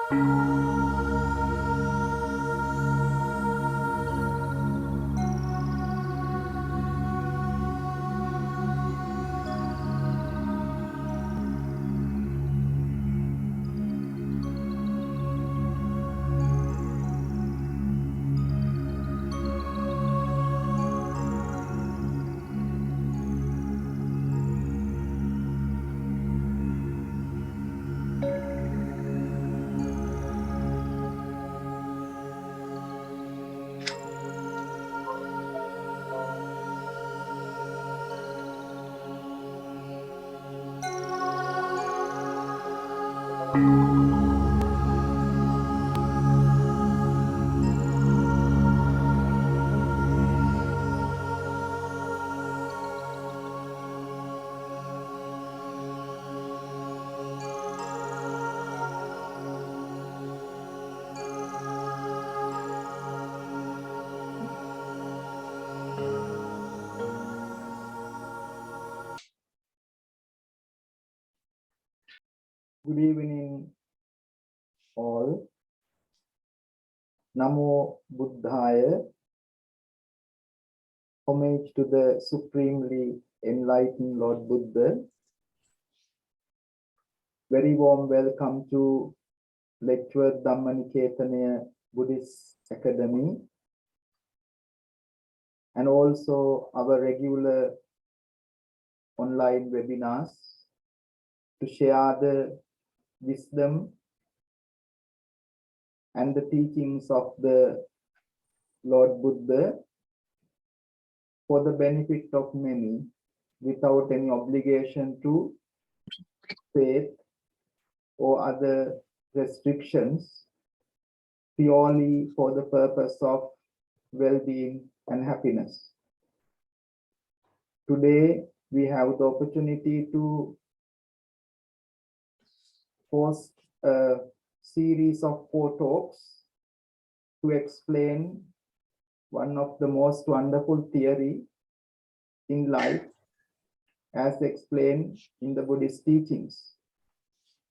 Good evening, all. Namo Buddhaya. Homage to the supremely enlightened Lord Buddha. Very warm welcome to Letchworth Dhamma Nikethanaya Buddhist Academy, and also our regular online webinars to share the wisdom and the teachings of the Lord Buddha for the benefit of many, without any obligation to faith or other restrictions, purely for the purpose of well-being and happiness. Today, we have the opportunity to host a series of 4 talks to explain one of the most wonderful theory in life, as explained in the Buddhist teachings,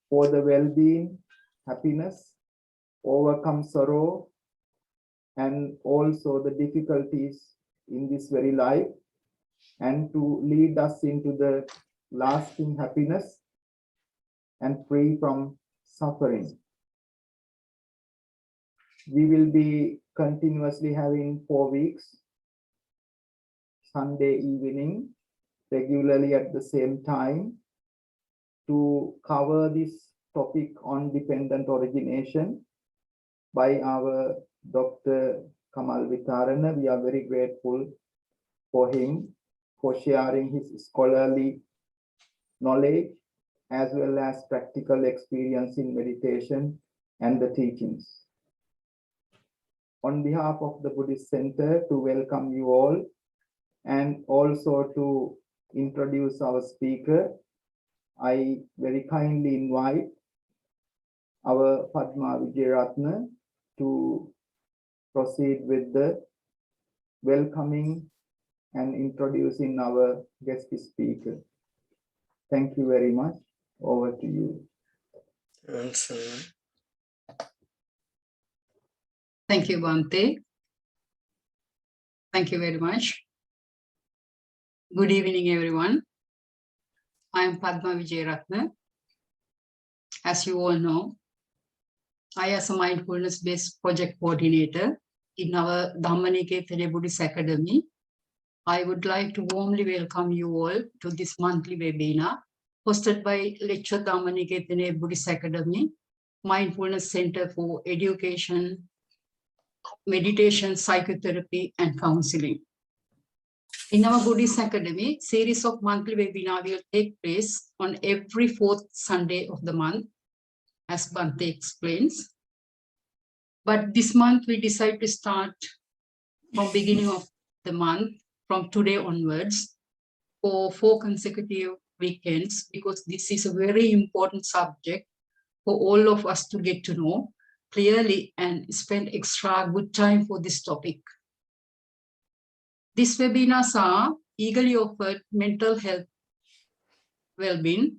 for the well-being, happiness, overcome sorrow, and also the difficulties in this very life, and to lead us into the lasting happiness and free from suffering. We will be continuously having 4 weeks, Sunday evening, regularly at the same time, to cover this topic on dependent origination by our Dr. Kamal Witharana. We are very grateful for him for sharing his scholarly knowledge as well as practical experience in meditation and the teachings. On behalf of the Buddhist Center, to welcome you all and also to introduce our speaker, I very kindly invite our Padma Vijayaratna to proceed with the welcoming and introducing our guest speaker. Thank you very much. Over to you. Thank you, Bhante. Thank you very much. Good evening, everyone. I am Padma Vijayaratna. As you all know, I as a mindfulness-based project coordinator in our Dhamma Nikethanaya Buddhist Academy, I would like to warmly welcome you all to this monthly webinar hosted by Letchworth Dhamma Nikethanaya Buddhist Academy, Mindfulness Center for Education, Meditation, Psychotherapy, and Counselling. In our Buddhist Academy, series of monthly webinars will take place on every 4th Sunday of the month, as Bhante explains. But this month we decided to start from beginning of the month, from today onwards, for 4 consecutive weekends, because this is a very important subject for all of us to get to know clearly and spend extra good time for this topic. These webinars are eagerly offered mental health, well-being,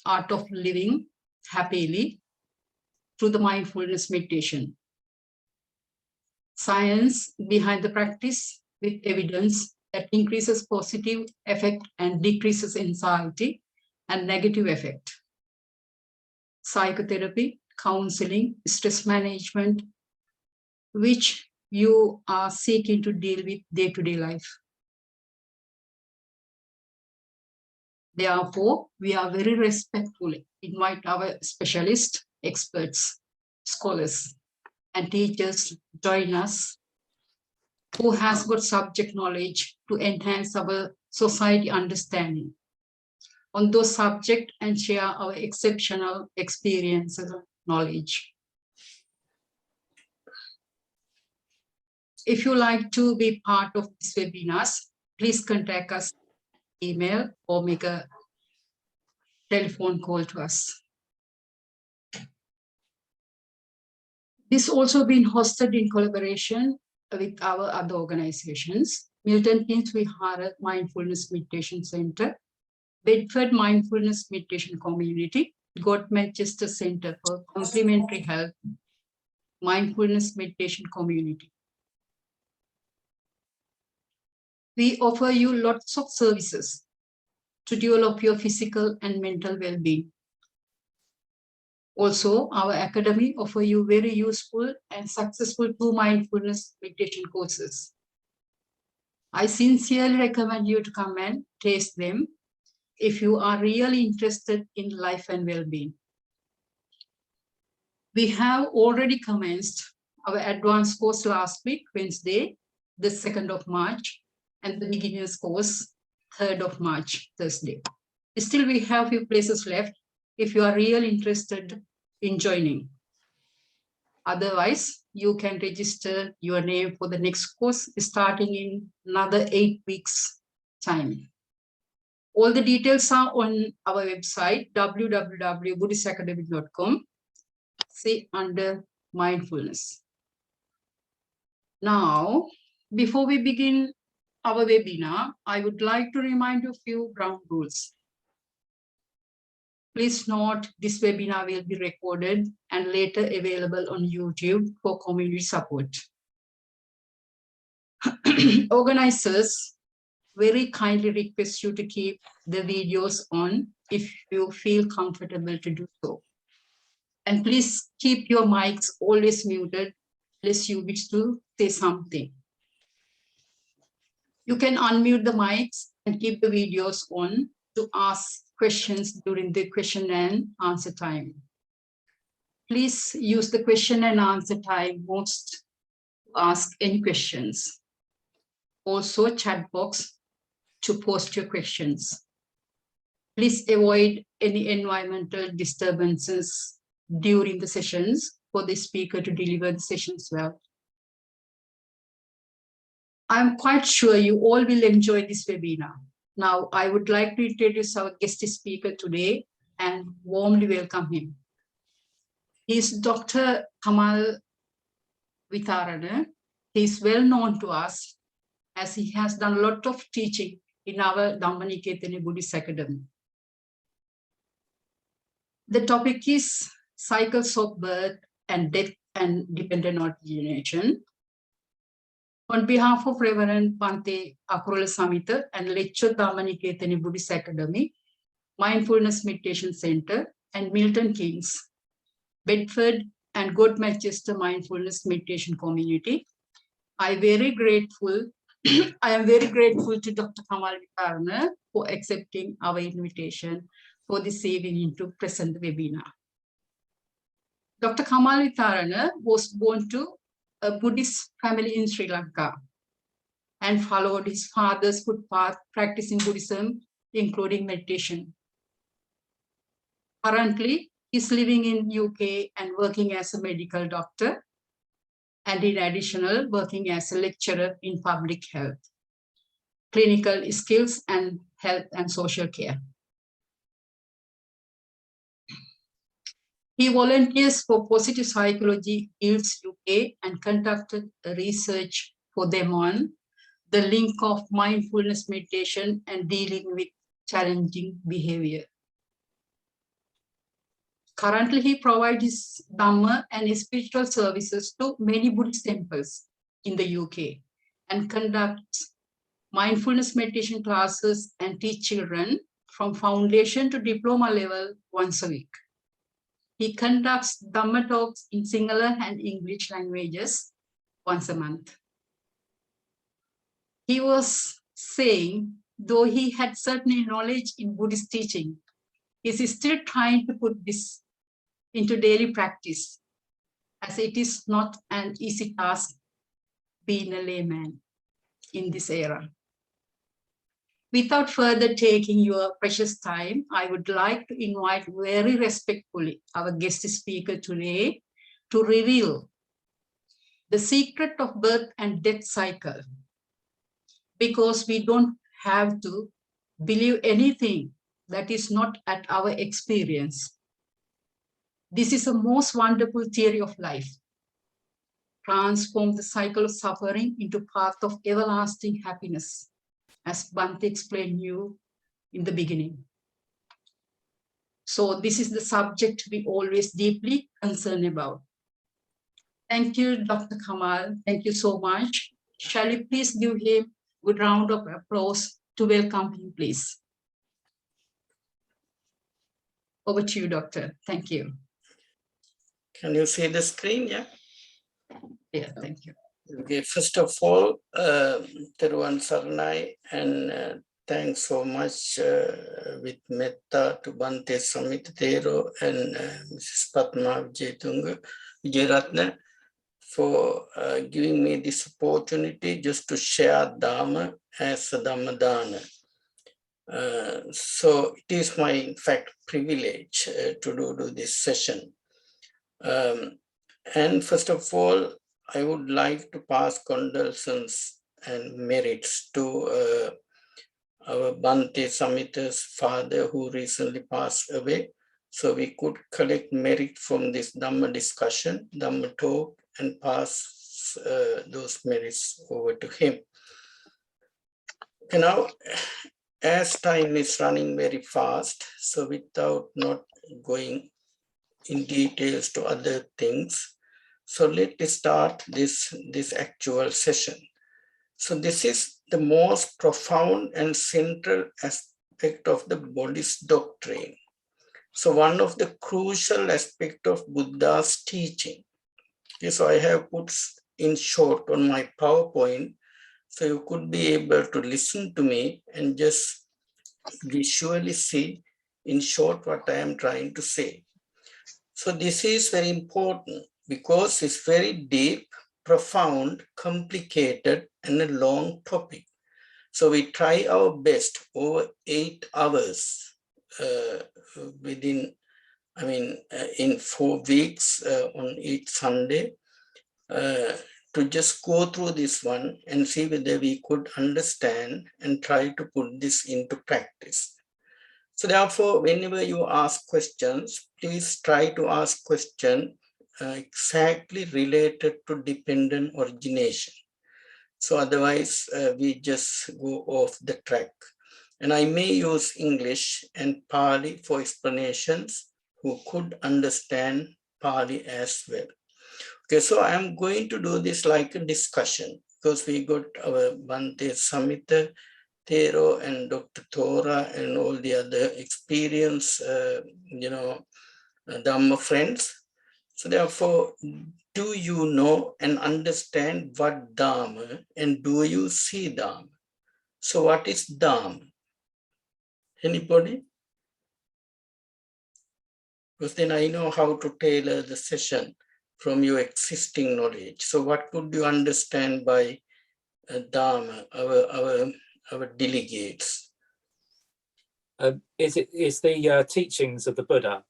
art of living happily, through the mindfulness meditation. Science behind the practice with evidence that increases positive effect and decreases anxiety and negative effect. Psychotherapy, counseling, stress management, which you are seeking to deal with day-to-day life. Therefore, we are very respectful, invite our specialists, experts, scholars, and teachers join us who has got subject knowledge to enhance our society understanding on those subjects and share our exceptional experiences and knowledge. If you like to be part of these webinars, please contact us, email, or make a telephone call to us. This also been hosted in collaboration with our other organizations, Milton, Keynes, Vihara Mindfulness Meditation Center, Bedford Mindfulness Meditation Community, Manchester Center for Complementary Health, Mindfulness Meditation Community. We offer you lots of services to develop your physical and mental well-being. Also, our academy offers you very useful and successful 2 mindfulness meditation courses. I sincerely recommend you to come and taste them if you are really interested in life and well-being. We have already commenced our advanced course last week, Wednesday, the 2nd of March, and the beginner's course, 3rd of March, Thursday. Still, we have few places left if you are really interested in joining. Otherwise, you can register your name for the next course starting in another 8 weeks' time. All the details are on our website, www.buddhistacademy.com. See under mindfulness. Now, before we begin our webinar, I would like to remind you a few ground rules. Please note this webinar will be recorded and later available on YouTube for community support. Organizers very kindly request you to keep the videos on if you feel comfortable to do so. And please keep your mics always muted unless you wish to say something. You can unmute the mics and keep the videos on to ask questions during the question and answer time. Please use the question and answer time most to ask any questions. Also, chat box to post your questions. Please avoid any environmental disturbances during the sessions for the speaker to deliver the sessions well. I'm quite sure you all will enjoy this webinar. Now, I would like to introduce our guest speaker today and warmly welcome him. He is Dr. Kamal Witharana. He is well known to us as he has done a lot of teaching in our Dhamma Nikethanaya Buddhist Academy. The topic is cycles of birth and death and dependent origination. On behalf of Reverend Bhante Akurala Samhita and Letchworth Dhamma Nikethanaya Buddhist Academy, Mindfulness Meditation Center, and Milton, Keynes, Bedford, and Manchester Mindfulness Meditation Community, I am very grateful to Dr. Kamal Witharana for accepting our invitation for this evening to present the webinar. Dr. Kamal Witharana was born to a Buddhist family in Sri Lanka and followed his father's footpath practicing Buddhism, including meditation. Currently, he's living in UK and working as a medical doctor, and in addition, working as a lecturer in public health, clinical skills, and health and social care. He volunteers for Positive Psychology Guilds UK and conducted research for them on the link of mindfulness meditation and dealing with challenging behavior. Currently, he provides his Dhamma and spiritual services to many Buddhist temples in the UK and conducts mindfulness meditation classes and teach children from foundation to diploma level once a week. He conducts Dhamma talks in Sinhala and English languages once a month. He was saying, though he had certain knowledge in Buddhist teaching, he is still trying to put this into daily practice, as it is not an easy task being a layman in this era. Without further taking your precious time, I would like to invite very respectfully our guest speaker today to reveal the secret of birth and death cycle, because we don't have to believe anything that is not at our experience. This is a most wonderful theory of life. Transform the cycle of suffering into path of everlasting happiness, as Bhante explained you in the beginning. So this is the subject we always deeply concerned about. Thank you, Dr. Kamal. Thank you so much. Shall you please give him a good round of applause to welcome him, please? Over to you, Doctor. Thank you. Can you see the screen? Yeah. Yeah, thank you. Okay, first of all, Theruvan Saranai, and thanks so much with Metta to Bhante Samita Thero and Mrs. Padma Vijayaratna for giving me this opportunity just to share Dhamma as a Dhamma Dana. So it is my, in fact, privilege to do this session. And first of all, I would like to pass condolences and merits to our Bhante Samita's father, who recently passed away. So we could collect merit from this Dhamma discussion, Dhamma talk, and pass those merits over to him. And now, as time is running very fast, so without not going in details to other things, so let's start this actual session. So this is the most profound and central aspect of the Buddhist doctrine. So one of the crucial aspects of Buddha's teaching. Okay, so I have put in short on my PowerPoint, so you could be able to listen to me and just visually see in short what I am trying to say. So this is very important because it's very deep, profound, complicated, and a long topic. So we try our best over 8 hours in 4 weeks on each Sunday to just go through this one and see whether we could understand and try to put this into practice. So therefore, whenever you ask questions, please try to ask questions exactly related to dependent origination. So otherwise, we just go off the track. And I may use English and Pali for explanations who could understand Pali as well. Okay, so I'm going to do this like a discussion because we got our Bhante Samita Thero and Dr. Thora and all the other experienced, Dhamma friends. So therefore, do you know and understand what Dhamma and do you see Dhamma? So what is Dhamma? Anybody? Because then I know how to tailor the session from your existing knowledge. So what could you understand by Dhamma, our delegates? Is the teachings of the Buddha?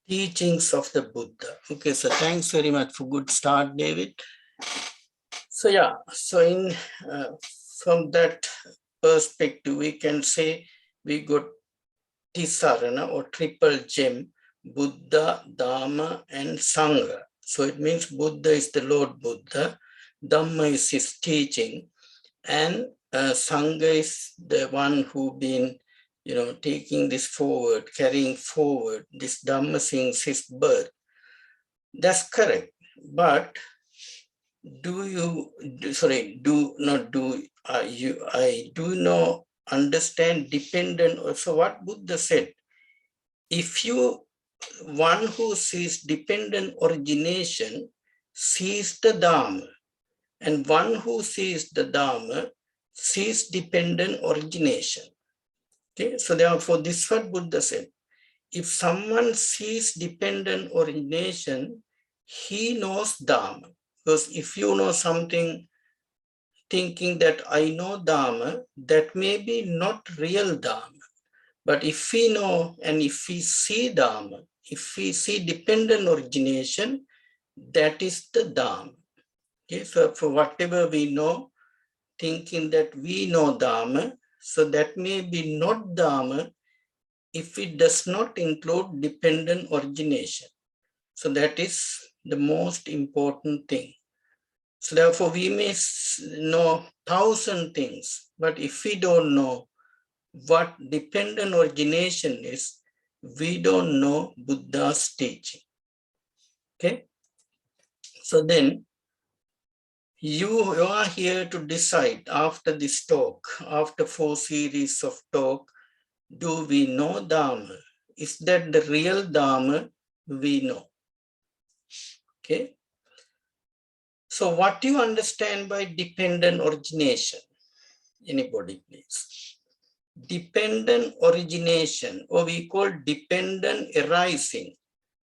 Teachings of the Buddha. Okay, so thanks very much for good start, David. So yeah, so in from that perspective, we can say we got Tisarana or triple gem, Buddha, Dhamma, and Sangha. So it means Buddha is the Lord Buddha, Dhamma is his teaching, and Sangha is the one who been taking this forward, carrying forward this Dhamma since his birth. That's correct. But I do not understand dependent. So what Buddha said, if one who sees dependent origination sees the Dhamma, and one who sees the Dhamma sees dependent origination. Okay, so therefore this is what Buddha said. If someone sees dependent origination, he knows Dhamma. Because if you know something thinking that I know Dhamma, that may be not real Dhamma. But if we know and if we see Dhamma, if we see dependent origination, that is the Dhamma. Okay, so for whatever we know, thinking that we know Dhamma, so that may be not Dhamma if it does not include dependent origination. So that is the most important thing. So therefore we may know 1,000 things, but if we don't know what dependent origination is, we don't know Buddha's teaching. Okay? So then you are here to decide after this talk, after 4 series of talk, do we know Dhamma? Is that the real Dhamma we know? Okay. So what do you understand by dependent origination? Anybody, please? Dependent origination, or we call dependent arising,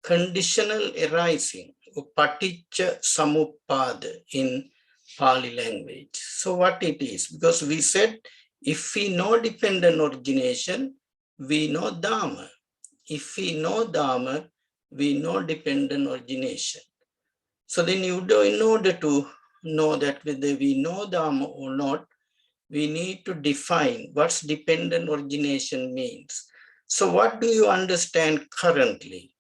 conditional arising, or paticca samuppada in Pali language. So what it is? Because we said, if we know dependent origination, we know Dhamma. If we know Dhamma, we know dependent origination. So then in order to know that whether we know Dhamma or not, we need to define what dependent origination means. So what do you understand currently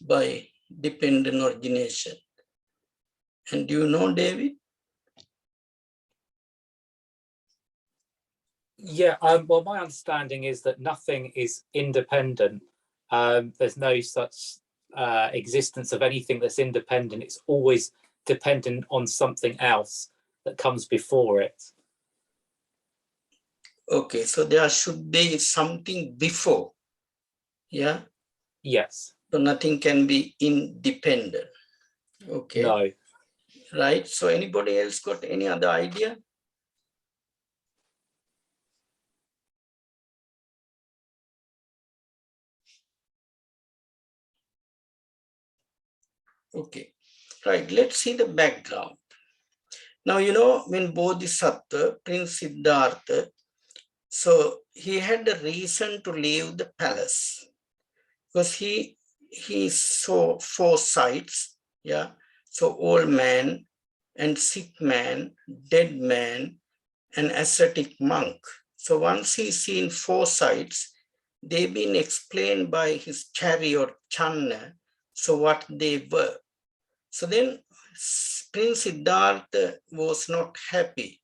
by dependent origination? And do you know, David? Yeah, well, my understanding is that nothing is independent. There's no such existence of anything that's independent. It's always dependent on something else that comes before it. Okay, so there should be something before. Yeah? Yes. So nothing can be independent. Okay. No. Right. So anybody else got any other idea? Okay. Right. Let's see the background. Now, when Bodhisattva, Prince Siddhartha, so he had a reason to leave the palace because he saw 4 sights. Yeah. So old man and sick man, dead man, and ascetic monk. So once he's seen 4 sights, they've been explained by his chariot Channa, so what they were. So then Prince Siddhartha was not happy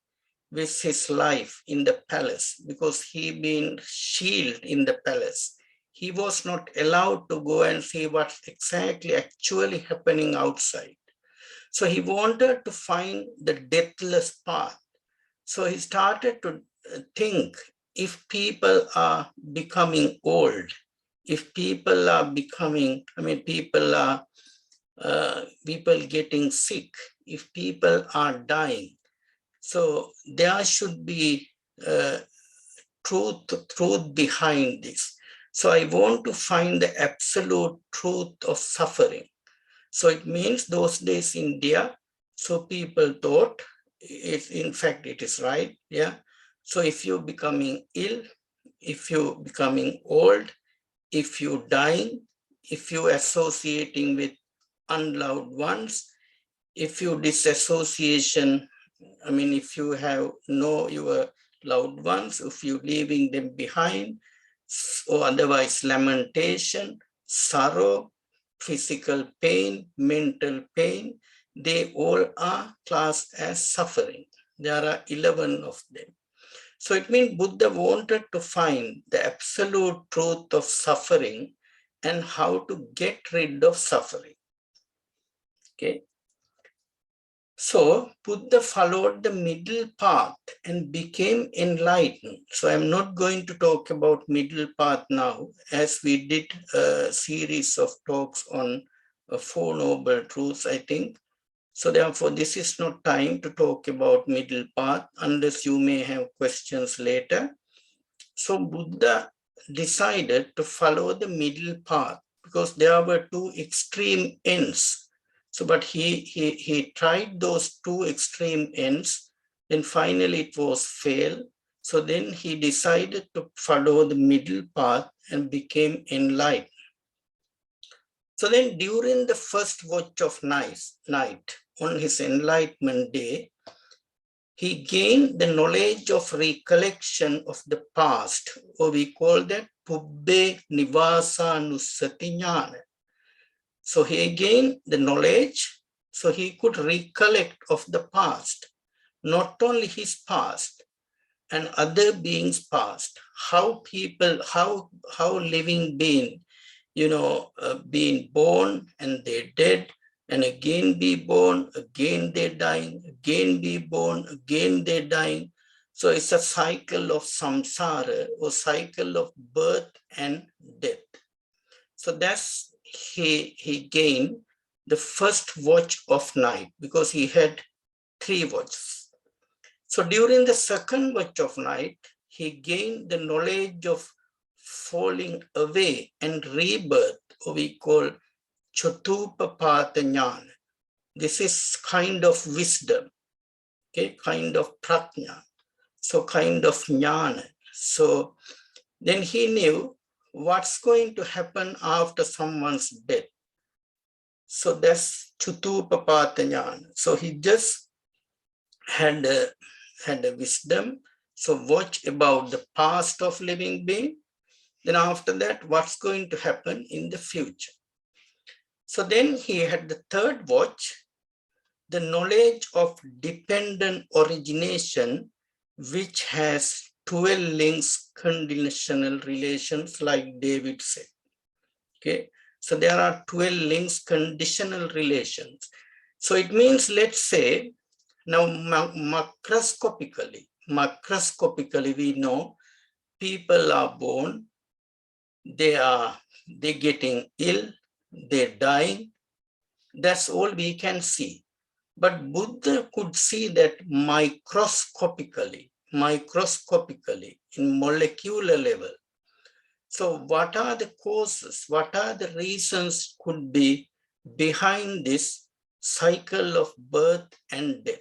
with his life in the palace because he been shielded in the palace. He was not allowed to go and see what's exactly actually happening outside. So he wanted to find the deathless path. So he started to think, if people are becoming old, if people are becoming, people getting sick, if people are dying, so there should be truth behind this. So I want to find the absolute truth of suffering. So it means those days in India, so people thought, in fact it is right, yeah. So if you're becoming ill, if you're becoming old, if you're dying, if you're associating with unloved ones, if you disassociation, if you have your loved ones, if you're leaving them behind, or otherwise lamentation, sorrow, physical pain, mental pain, they all are classed as suffering. There are 11 of them. So it means Buddha wanted to find the absolute truth of suffering and how to get rid of suffering. Okay. So Buddha followed the middle path and became enlightened. So I'm not going to talk about middle path now, as we did a series of talks on Four Noble Truths, I think. So therefore, this is not time to talk about middle path unless you may have questions later. So Buddha decided to follow the middle path because there were two extreme ends. So, but he tried those two extreme ends, then finally it was failed. So then he decided to follow the middle path and became enlightened. So then during the first watch of night, on his enlightenment day, he gained the knowledge of recollection of the past, or we call that Pubbe Nivasanusati Jnana. So he gained the knowledge, so he could recollect of the past, not only his past and other beings' past, how people, how living being, being born and they're dead, and again be born, again they're dying, again be born, again they're dying. So it's a cycle of samsara, or cycle of birth and death. So that's he gained the first watch of night, because he had 3 watches. So during the second watch of night, he gained the knowledge of falling away and rebirth, or we call Chatupapata Jnana. This is kind of wisdom, okay, kind of prajna, so kind of jnana. So then he knew what's going to happen after someone's death. So that's Chatupapata Jnana. So he just had a wisdom. So watch about the past of living being. Then after that, what's going to happen in the future. So then he had the third watch, the knowledge of dependent origination, which has 12 links conditional relations, like David said. Okay, so there are 12 links conditional relations. So it means, let's say, now macroscopically we know people are born, they're getting ill, they're dying. That's all we can see. But Buddha could see that microscopically, in molecular level. So what are the causes? What are the reasons could be behind this cycle of birth and death?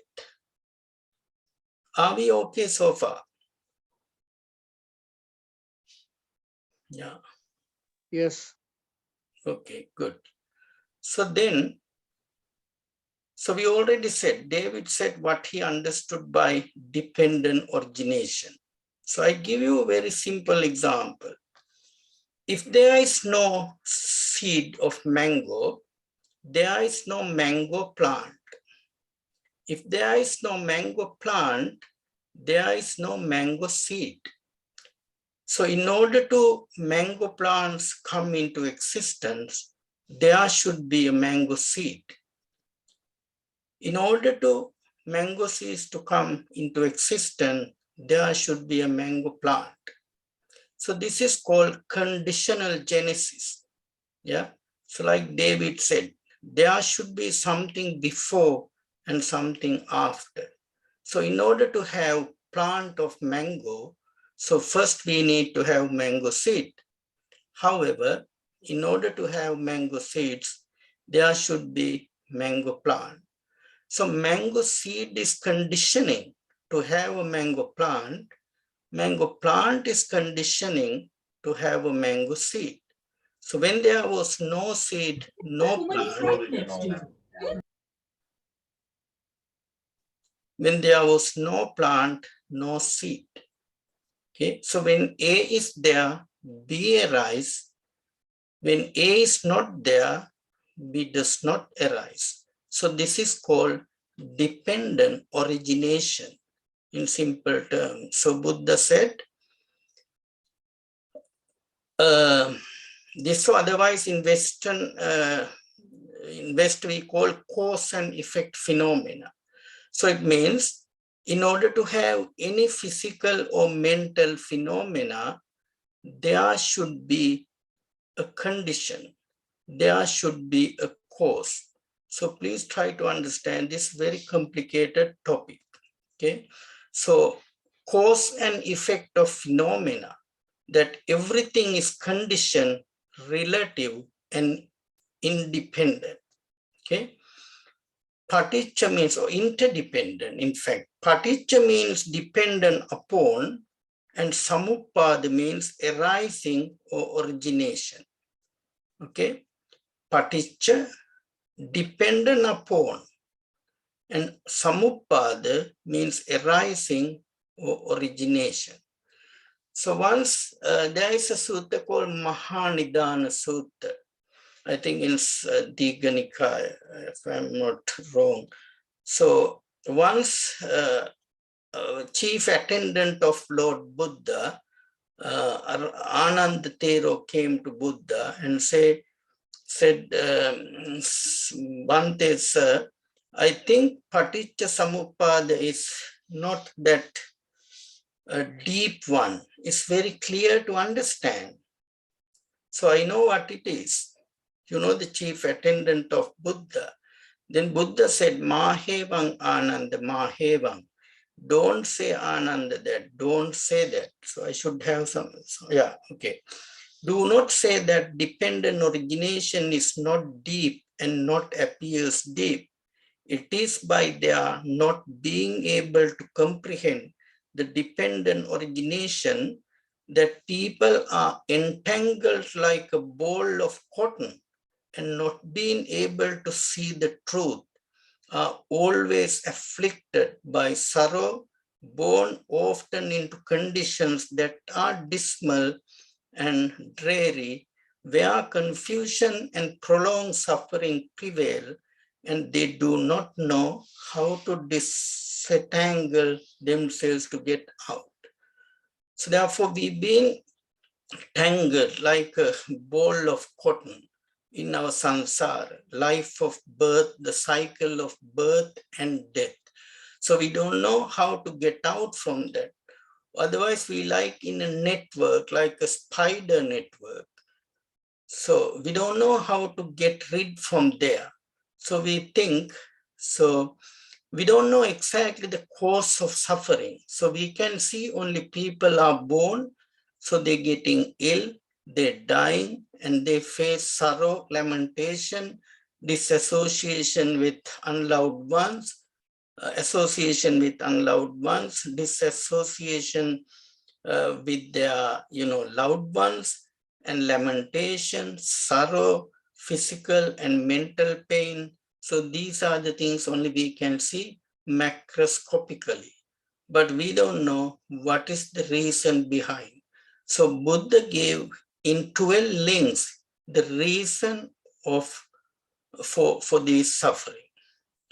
Are we okay so far? Yeah. Yes. Okay, good. So then, so we already said, David said what he understood by dependent origination. So I give you a very simple example. If there is no seed of mango, there is no mango plant. If there is no mango plant, there is no mango seed. So in order to mango plants come into existence, there should be a mango seed. In order to mango seeds to come into existence, there should be a mango plant. So this is called conditional genesis. Yeah. So like David said, there should be something before and something after. So in order to have plant of mango, so first we need to have mango seed. However, in order to have mango seeds, there should be mango plant. So mango seed is conditioning to have a mango plant. Mango plant is conditioning to have a mango seed. So when there was no seed, no plant, when there was no plant, no seed. Okay, so when A is there, B arise. When A is not there, B does not arise. So this is called dependent origination. in simple terms. So Buddha said, this otherwise in West we call cause and effect phenomena. So it means in order to have any physical or mental phenomena, there should be a condition, there should be a cause. So please try to understand this very complicated topic. Okay, so cause and effect of phenomena, that everything is conditioned, relative, and independent. Okay, paticca means, or interdependent. In fact, paticca means dependent upon, and samuppada means arising or origination. Okay, paticca, dependent upon, and samuppada means arising or origination. So once there is a sutta called Mahanidana Sutta, I think in Digha Nikaya, if I'm not wrong. So once chief attendant of Lord Buddha, Ananda Thero, came to Buddha and said, Bhante, sir, I think Paticca Samuppada is not that a deep one. It's very clear to understand. So I know what it is. You know, the chief attendant of Buddha. Then Buddha said, Mahevang Ananda, Mahevang. Don't say Ananda that, don't say that. So I should have some, yeah, okay. Do not say that dependent origination is not deep and not appears deep. It is by their not being able to comprehend the dependent origination that people are entangled like a ball of cotton, and not being able to see the truth, are always afflicted by sorrow, born often into conditions that are dismal and dreary, where confusion and prolonged suffering prevail, and they do not know how to disentangle themselves to get out. So therefore, we've been tangled like a ball of cotton in our samsara, life of birth, the cycle of birth and death. So we don't know how to get out from that. Otherwise, we like in a network, like a spider network. So we don't know how to get rid from there. So we think, so we don't know exactly the cause of suffering. So we can see only people are born, so they're getting ill, they're dying, and they face sorrow, lamentation, disassociation with unloved ones, association with unloved ones, disassociation with their, loved ones, and lamentation, sorrow, physical and mental pain. So these are the things only we can see macroscopically, but we don't know what is the reason behind. So Buddha gave in 12 links the reason for this suffering.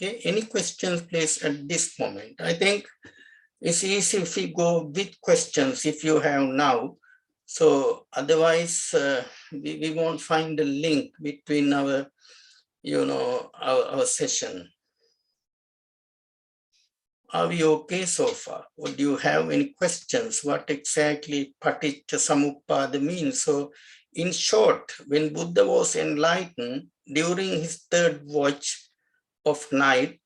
Okay, any questions, please, at this moment? I think it's easy if we go with questions if you have now. So otherwise, we won't find a link between our, our session. Are we okay so far? Or do you have any questions? What exactly Paticca Samuppada means? So in short, when Buddha was enlightened during his third watch of night,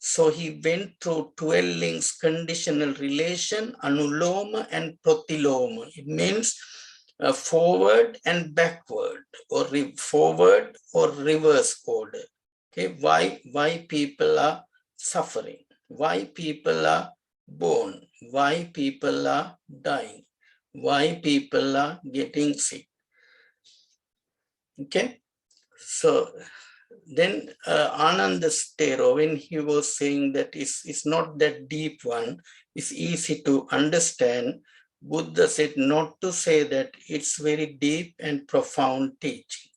so he went through 12 links, conditional relation, anuloma and pratiloma. It means forward and backward, or forward or reverse order. Okay, why people are suffering, why people are born, why people are dying, why people are getting sick. Okay, so then Ananda Thero, when he was saying that it's not that deep one, it's easy to understand, Buddha said not to say that it's very deep and profound teaching.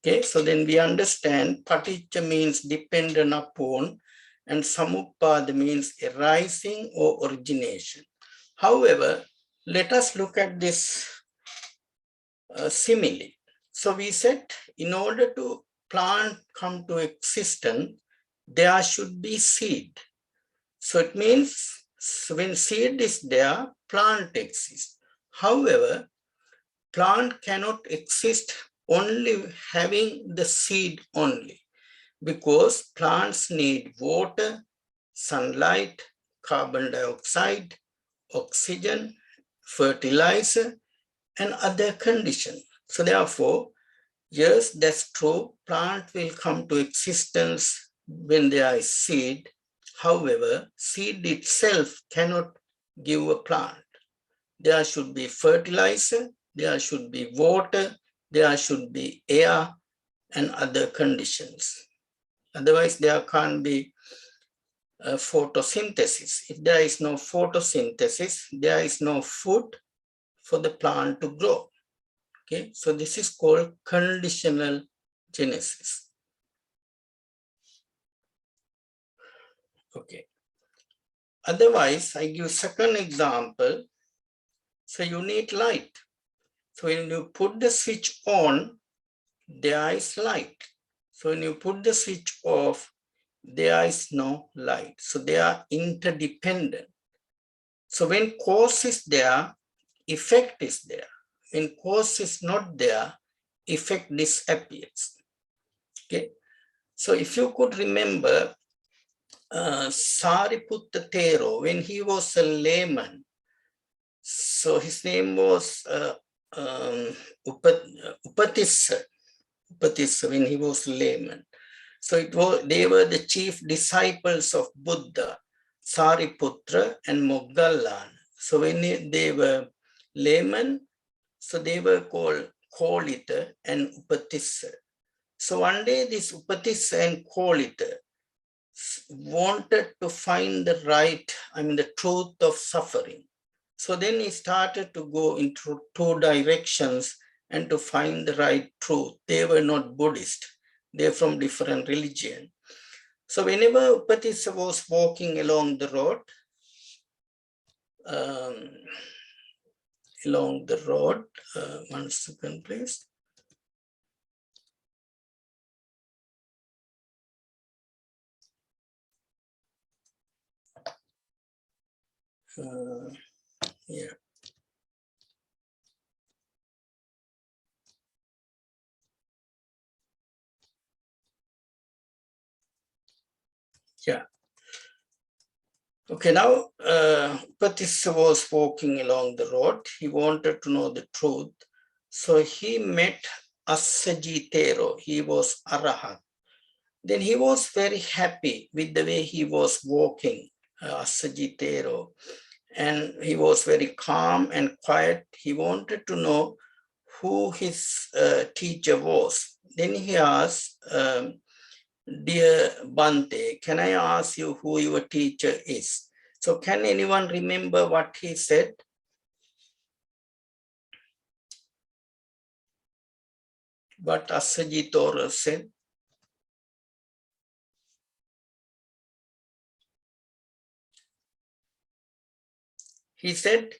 Okay, so then we understand Paticca means dependent upon, and samuppada means arising or origination. However, let us look at this simile. So we said in order to plant come to existence, there should be seed. So it means when seed is there, plant exists. However, plant cannot exist only having the seed only, because plants need water, sunlight, carbon dioxide, oxygen, fertilizer, and other conditions. So therefore, yes, that's true. Plant will come to existence when there is seed. However, seed itself cannot give a plant. There should be fertilizer, there should be water, there should be air and other conditions. Otherwise, there can't be photosynthesis. If there is no photosynthesis, there is no food for the plant to grow. Okay, so this is called conditional genesis. Okay. Otherwise, I give second example. So you need light. So when you put the switch on, there is light. So when you put the switch off, there is no light. So they are interdependent. So when cause is there, effect is there. When cause is not there, effect disappears. Okay. So if you could remember Sariputta Thero, when he was a layman, so his name was Upatissa when he was layman. So they were the chief disciples of Buddha, Sariputra and Moggallana. So when they were laymen, so they were called Kolita and Upatissa. So one day this Upatissa and Kolita wanted to find the the truth of suffering. So then he started to go into two directions and to find the right truth. They were not Buddhist. They're from different religion. So whenever Upatissa was walking along the road, one second, please. Yeah. Yeah. Okay, now Upatissa was walking along the road. He wanted to know the truth. So he met Assaji Thero. He was Arahat. Then he was very happy with the way he was walking, Assaji Thero. And he was very calm and quiet. He wanted to know who his teacher was. Then he asked, dear Bante, can I ask you who your teacher is? So can anyone remember what he said? What Assaji Thero said? He said,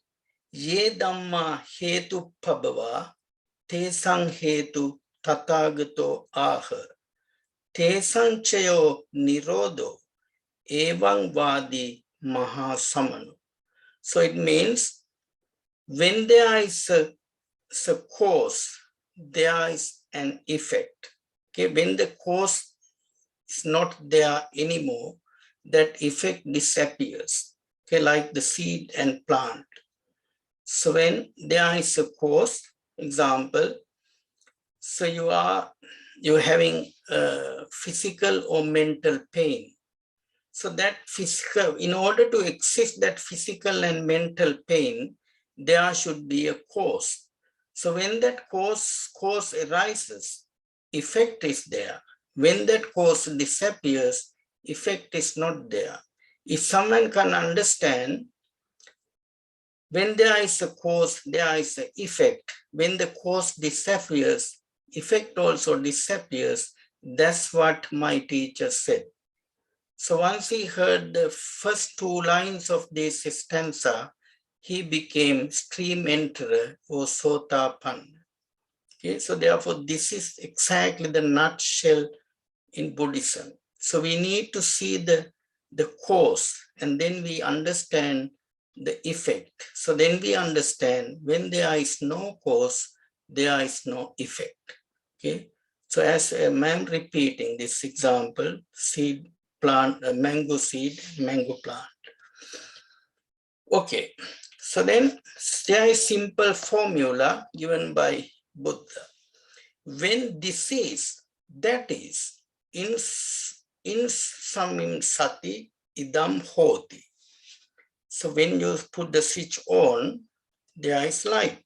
Ye Dhamma hetu pabhava, te sang hetu tathagato aha, te sanchayo nirodho, evang vadi mahasamano. So it means when there is a cause, there is an effect. Okay, when the cause is not there anymore, that effect disappears. Okay, like the seed and plant. So when there is a cause, example, so you're having physical or mental pain. So that physical, in order to exist that physical and mental pain, there should be a cause. So when that cause arises, effect is there. When that cause disappears, effect is not there. If someone can understand, when there is a cause, there is an effect. When the cause disappears, effect also disappears. That's what my teacher said. So once he heard the first two lines of this stanza, he became stream enterer or Sotapan. Okay, so therefore this is exactly the nutshell in Buddhism. So we need to see the cause, and then we understand the effect. So then we understand when there is no cause, there is no effect. Okay, so as I'm repeating this example, seed plant, mango seed, mango plant. Okay, so then there is simple formula given by Buddha. When disease, that is, in samim sati idam hoti. So when you put the switch on, there is light.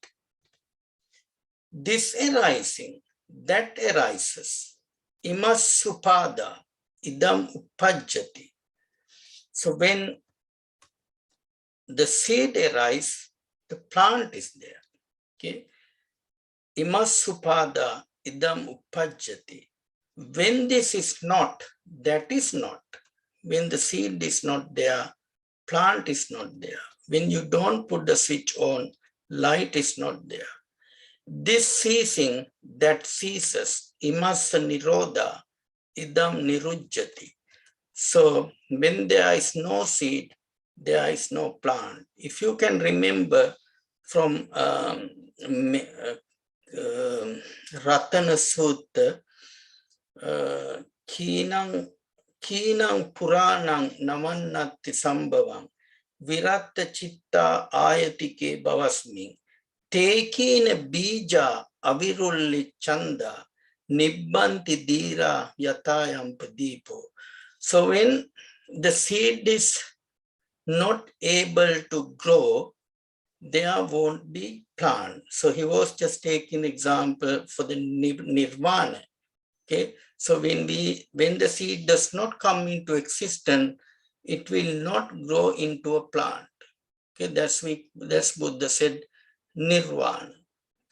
This arising, that arises. Imas supada idam upajjati. So when the seed arises, the plant is there. Okay. Imas supada idam upajjati. When this is not, that is not. When the seed is not there, plant is not there. When you don't put the switch on, light is not there. This ceasing, that ceases. Imas nirodha idam nirujjati. So when there is no seed, there is no plant. If you can remember from Ratana Sutta, Keenang Puranang Namannatti Sambhavang Viratta Chitta Ayatike Bhavasmi Tekina Bija Avirulli Chanda Nibbanti Dira Yatayam Padipo. So when the seed is not able to grow, there won't be plant. So he was just taking example for the nirvana. Okay, so when the seed does not come into existence, it will not grow into a plant. Okay, that's Buddha said nirvana.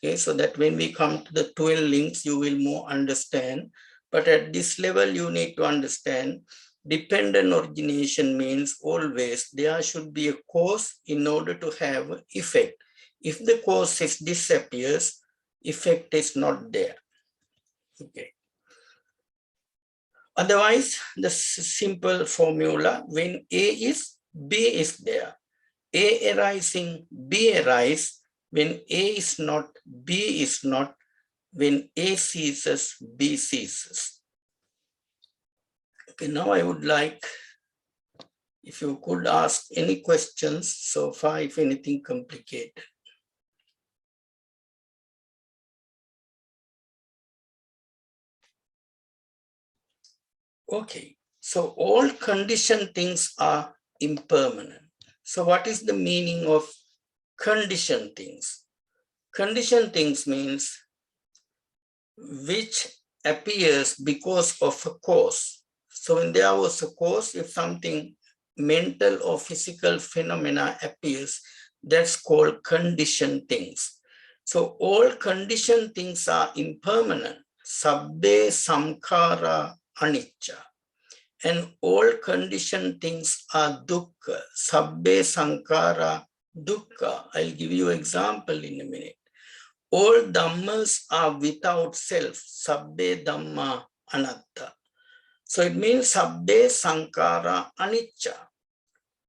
Okay, so that when we come to the 12 links, you will more understand. But at this level, you need to understand dependent origination means always there should be a cause in order to have effect. If the cause disappears, effect is not there. Okay. Otherwise, the simple formula, when A is, B is there. A arising, B arise. When A is not, B is not. When A ceases, B ceases. Okay, now I would like, if you could ask any questions so far, if anything complicated. Okay, so all conditioned things are impermanent. So what is the meaning of conditioned things? Conditioned things means which appears because of a cause. So when there was a cause, if something mental or physical phenomena appears, that's called conditioned things. So all conditioned things are impermanent. Sabbe samkhara anicca. And all conditioned things are dukkha. Sabbe sankhara dukkha. I'll give you an example in a minute. All dhammas are without self. Sabbe dhamma anatta. So it means sabbe sankhara anicca.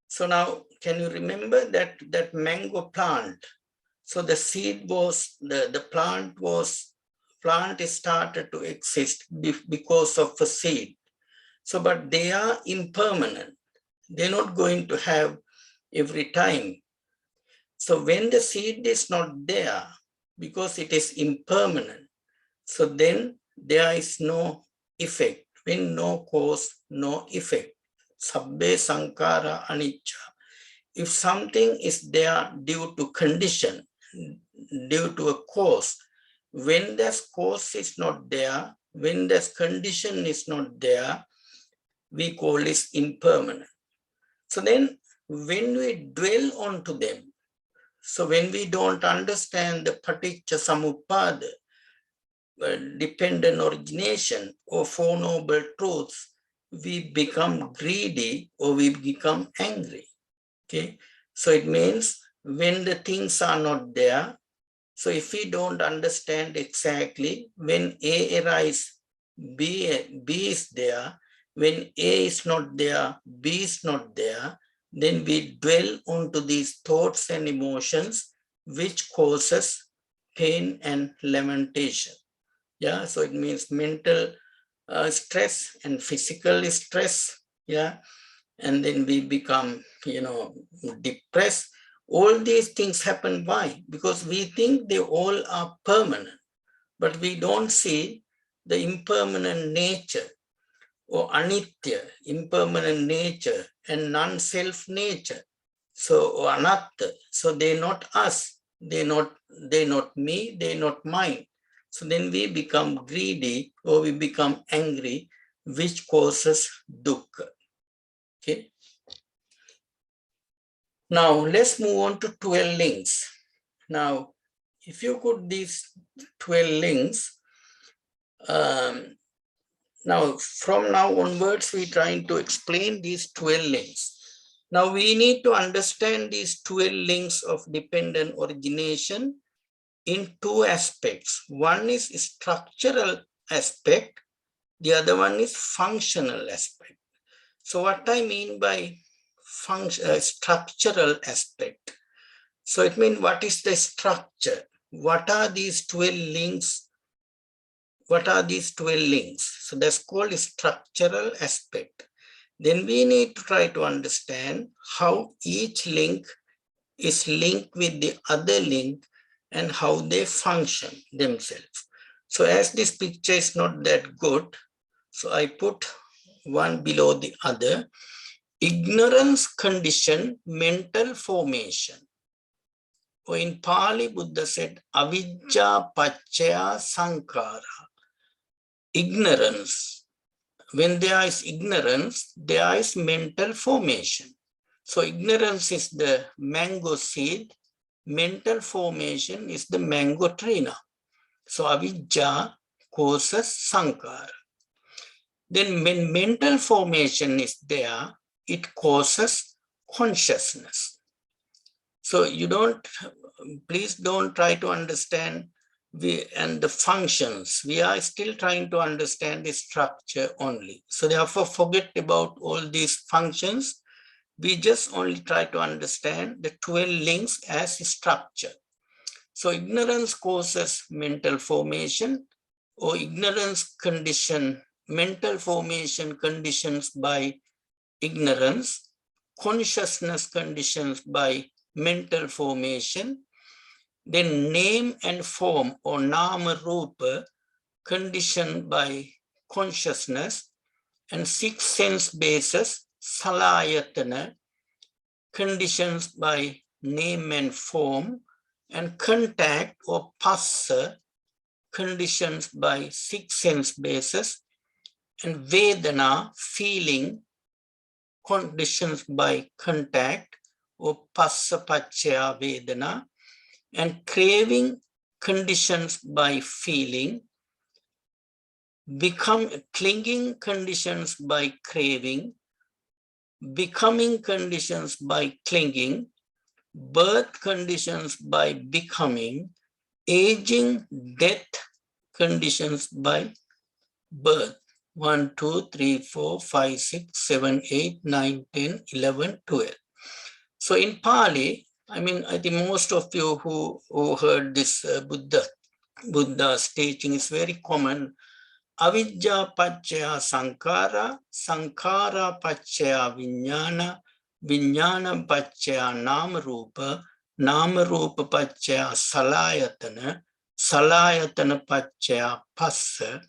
So now, can you remember that mango plant? So the seed was, the plant started to exist because of a seed. So, but they are impermanent. They're not going to have every time. So when the seed is not there, because it is impermanent, so then there is no effect. When no cause, no effect. Sabbe sankhara anicca. If something is there due to condition, due to a cause, when that cause is not there, when that condition is not there, we call this impermanent. So then when we dwell onto them, so when we don't understand the paticca samuppada, dependent origination or Four Noble Truths, we become greedy or we become angry. Okay, so it means when the things are not there, so if we don't understand exactly when A arises, B is there, when A is not there, B is not there, then we dwell onto these thoughts and emotions, which causes pain and lamentation. Yeah, so it means mental stress and physical stress. Yeah, and then we become, depressed. All these things happen. Why? Because we think they all are permanent, but we don't see the impermanent nature or anitya, impermanent nature, and non-self nature. So, or anatta. So they're not us. They're not me, they're not mine. So then we become greedy or we become angry, which causes dukkha. Okay. Now let's move on to 12 links. Now, if you put these 12 links, now from now onwards, we're trying to explain these 12 links. Now we need to understand these 12 links of dependent origination in two aspects. One is structural aspect, the other one is functional aspect. So what I mean by structural aspect? So it means what is the structure? What are these 12 links? What are these 12 links? So that's called a structural aspect. Then we need to try to understand how each link is linked with the other link and how they function themselves. So as this picture is not that good, so I put one below the other. Ignorance condition mental formation. Or in Pali, Buddha said, avijja paccaya sankhara. Ignorance. When there is ignorance, there is mental formation. So ignorance is the mango seed, mental formation is the mango tree now. So avijja causes sankhara. Then when mental formation is there, it causes consciousness. So you don't, please don't try to understand and the functions. We are still trying to understand the structure only. So therefore forget about all these functions. We just only try to understand the 12 links as structure. So ignorance causes mental formation, or ignorance condition, mental formation conditions by ignorance, consciousness conditions by mental formation, then name and form or nama rupa conditioned by consciousness, and 6 sense bases salayatana conditions by name and form, and contact or passa conditions by 6 sense bases, and vedana feeling conditions by contact or passa paccaya vedana, and craving conditions by feeling, clinging conditions by craving, becoming conditions by clinging, birth conditions by becoming, aging, death conditions by birth. 1, 2, 3, 4, 5, 6, 7, 8, 9, 10, 11, 12. So in Pali, I think most of you who heard this Buddha's teaching is very common. Avijja paccaya sankhara, sankhara paccaya vijnana, vijnana paccaya nama rupa paccaya salayatana, salayatana paccaya passa,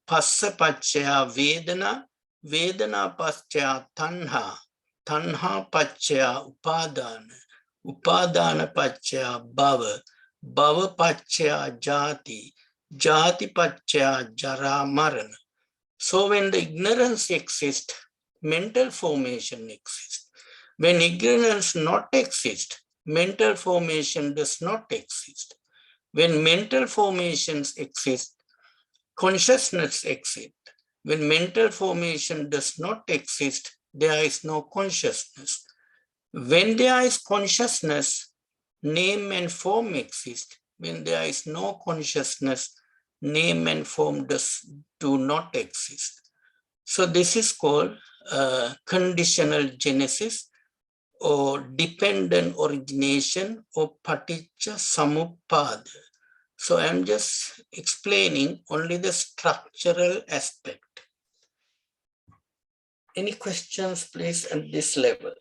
passa paccaya vedana, vedana paccaya tanha, tanha paccaya upadana, upadana paccaya bhava, bhava paccaya jati, jati paccaya jara marana. So when the ignorance exists, mental formation exists. When ignorance not exist, mental formation does not exist. When mental formations exist, consciousness exists. When mental formation does not exist, there is no consciousness. When there is consciousness, name and form exist. When there is no consciousness, name and form do not exist. So this is called conditional genesis or dependent origination or paticca samuppada. So I'm just explaining only the structural aspect. Any questions, please, at this level?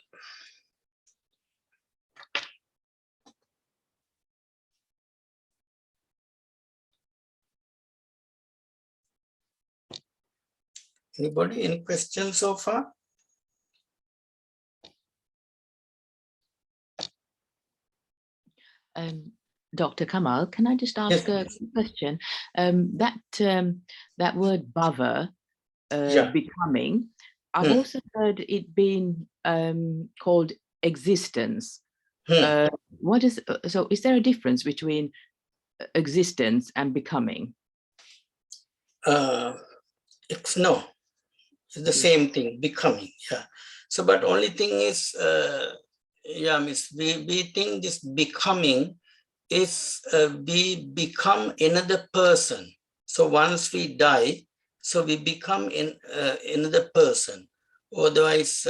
Anybody, any questions so far? Dr. Kamal, can I just ask a question? That word bhava, becoming, I've also heard it being called existence. What is so? Is there a difference between existence and becoming? It's no, it's the same thing, becoming. Yeah. So, but only thing is, miss, we think this becoming is we become another person. So once we die, so we become another person. Otherwise,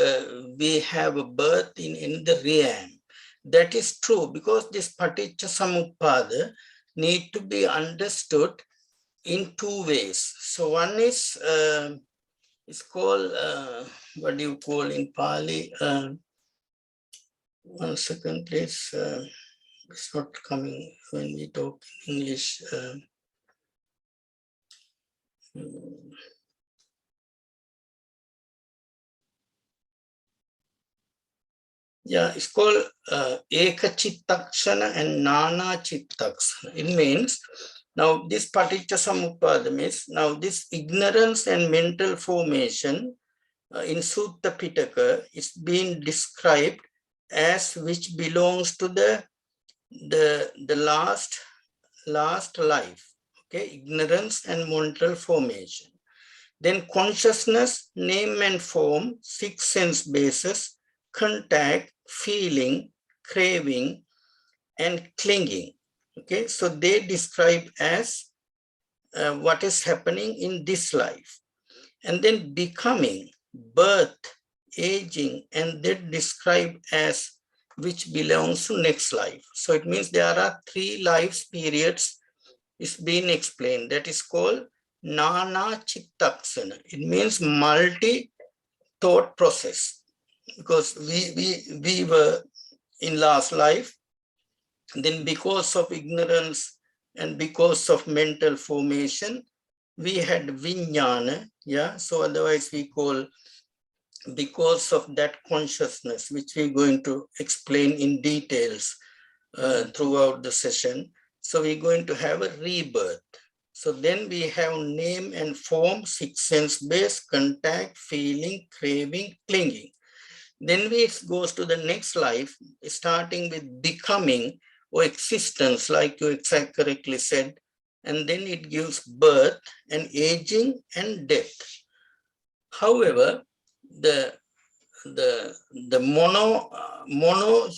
we have a birth in the realm. That is true, because this paticca samuppada need to be understood in two ways. So one is, it's called, what do you call in Pali? 1 second, please. It's not coming when we talk in English. Yeah, it's called Eka Chittakshana and Nana Chittakshana. It means, now this paticca samuppada means, now this ignorance and mental formation in Sutta Pitaka is being described as which belongs to the last life. Okay, ignorance and mental formation. Then consciousness, name and form, 6 sense bases, contact, feeling, craving, and clinging. Okay, so they describe as what is happening in this life. And then becoming, birth, aging, and they describe as which belongs to next life. So it means there are 3 life periods is being explained. That is called Nana Chittaksana. It means multi-thought process, because we were in last life, then because of ignorance and because of mental formation, we had vijnana, yeah. So otherwise we call, because of that consciousness, which we're going to explain in details throughout the session. So we're going to have a rebirth. So then we have name and form, 6 sense base, contact, feeling, craving, clinging. Then it goes to the next life, starting with becoming or existence, like you exactly correctly said. And then it gives birth and aging and death. However, the mono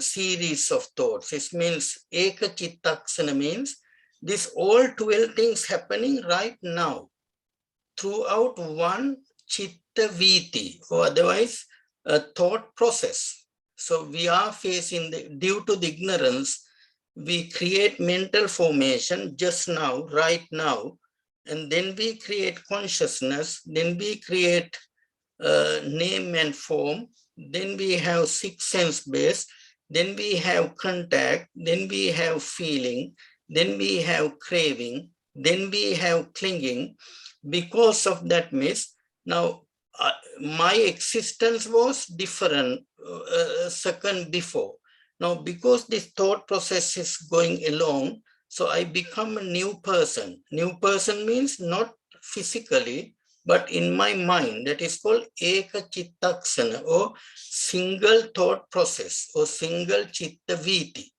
series of thoughts, this means Eka Chittaksana means this all 12 things happening right now throughout one Chitta Viti, or otherwise a thought process. So we are facing, due to the ignorance, we create mental formation just now, right now, and then we create consciousness, then we create name and form, then we have 6 sense base, then we have contact, then we have feeling, then we have craving, then we have clinging. Because of that miss, now my existence was different a second before. Now because this thought process is going along, so I become a new person. New person means not physically, but in my mind. That is called Eka Chittaksana, or single thought process, or single Chitta Viti.